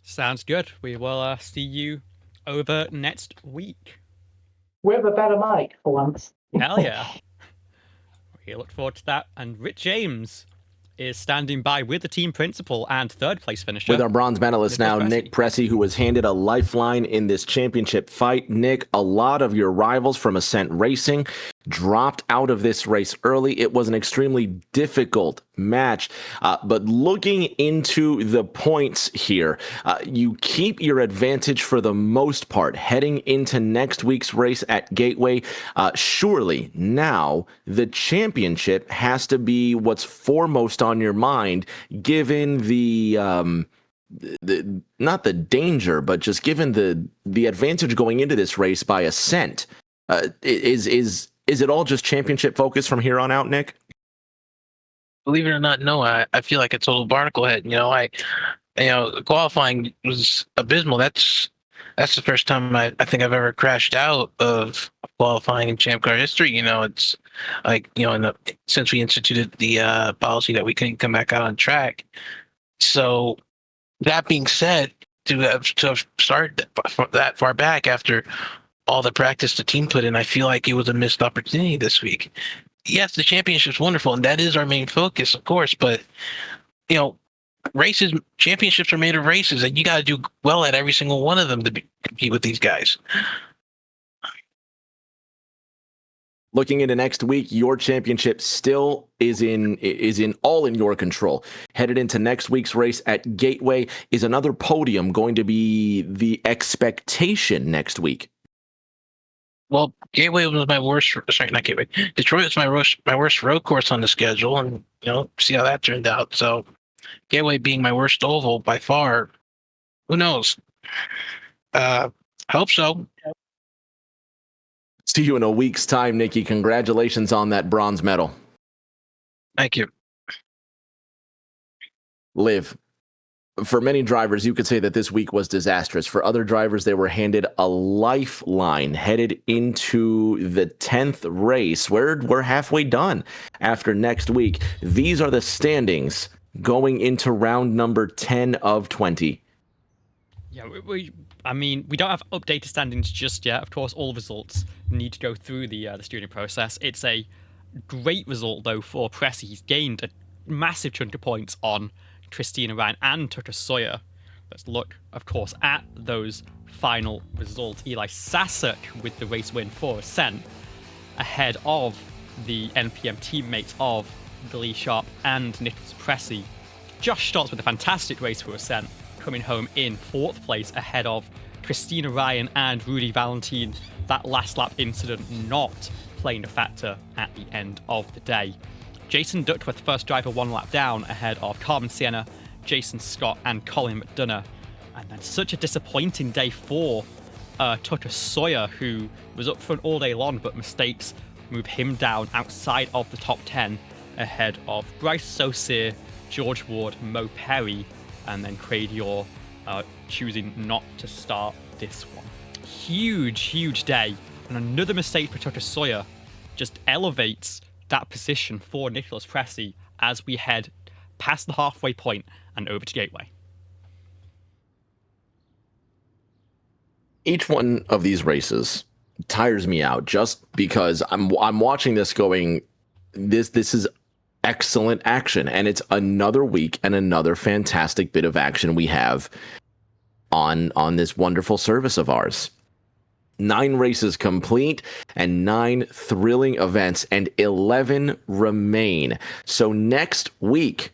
Sounds good. We will see you over next week. With a better mic for once. Hell yeah. We look forward to that. And Rich James is standing by with the team principal and third place finisher. With our bronze medalist now, Nick Pressey, who was handed a lifeline in this championship fight. Nick, a lot of your rivals from Ascent Racing dropped out of this race early. It was an extremely difficult match, but looking into the points here, you keep your advantage for the most part heading into next week's race at Gateway. Surely now the championship has to be what's foremost on your mind, given the not the danger, but just given the advantage going into this race by Ascent. Is it all just championship focus from here on out, Nick? Believe it or not, no. I feel like a total barnacle head. Qualifying was abysmal. That's the first time I think I've ever crashed out of qualifying in Champ Car history. It's like, since we instituted the policy that we couldn't come back out on track. So that being said, to have started that far back after all the practice the team put in, I feel like it was a missed opportunity this week. Yes, the championship's wonderful, and that is our main focus, of course, but, championships are made of races, and you got to do well at every single one of them to compete with these guys. Looking into next week, your championship still is in all in your control. Headed into next week's race at Gateway, is another podium going to be the expectation next week? Well, Gateway was my worst. Sorry, not Gateway. Detroit was my worst road course on the schedule, and see how that turned out. So, Gateway being my worst oval by far. Who knows? Hope so. See you in a week's time, Nikki. Congratulations on that bronze medal. Thank you. Liv, for many drivers, you could say that this week was disastrous. For other drivers, they were handed a lifeline headed into the 10th race. We're halfway done after next week. These are the standings going into round number 10 of 20. Yeah, we don't have updated standings just yet. Of course, all results need to go through the steering process. It's a great result, though, for Pressey. He's gained a massive chunk of points on Christina Ryan and Tucker Sawyer. Let's look, of course, at those final results. Eli Sasek with the race win for Ascent, ahead of the NPM teammates of Billy Sharp and Nicholas Pressey. Josh Stotts with a fantastic race for Ascent, coming home in 4th place ahead of Christina Ryan and Rudy Valentine. That last lap incident not playing a factor at the end of the day. Jason Duckworth, first driver 1 lap down, ahead of Carmen Sienna, Jason Scott and Colin McDonough. And then such a disappointing day for Tucker Sawyer, who was up front all day long, but mistakes move him down outside of the top 10, ahead of Bryce Saucier, George Ward, Mo Perry, and then Craig Orr choosing not to start this one. Huge day. And another mistake for Tucker Sawyer just elevates that position for Nicholas Pressey as we head past the halfway point and over to Gateway. Each one of these races tires me out just because I'm watching this going, this is excellent action, and it's another week and another fantastic bit of action we have on this wonderful service of ours. 9 races complete and 9 thrilling events, and 11 remain. So next week,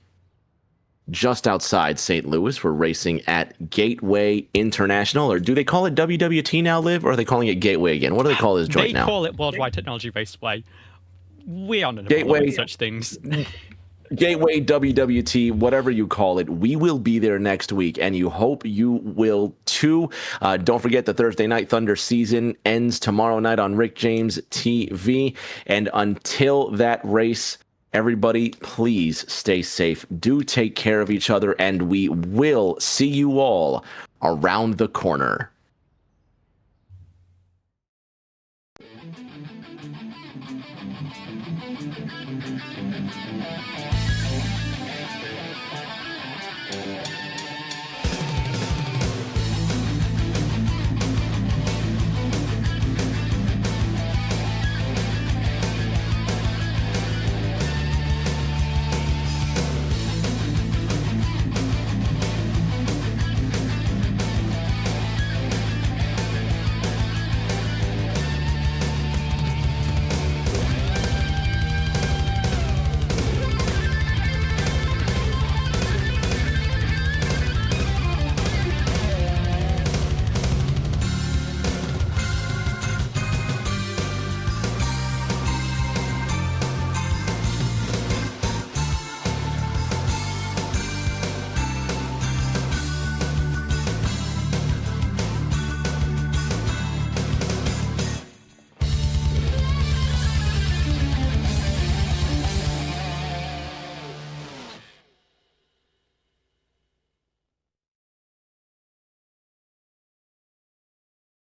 just outside St. Louis, we're racing at Gateway International, or do they call it WWT now, Liv, or are they calling it Gateway again? What do they call this joint now? They call it Worldwide Technology Raceway. We are not involved Gateway. in such things. Gateway, WWT, whatever you call it, we will be there next week, and you hope you will too. Don't forget the Thursday Night Thunder season ends tomorrow night on Rick James TV. And until that race, everybody, please stay safe. Do take care of each other, and we will see you all around the corner.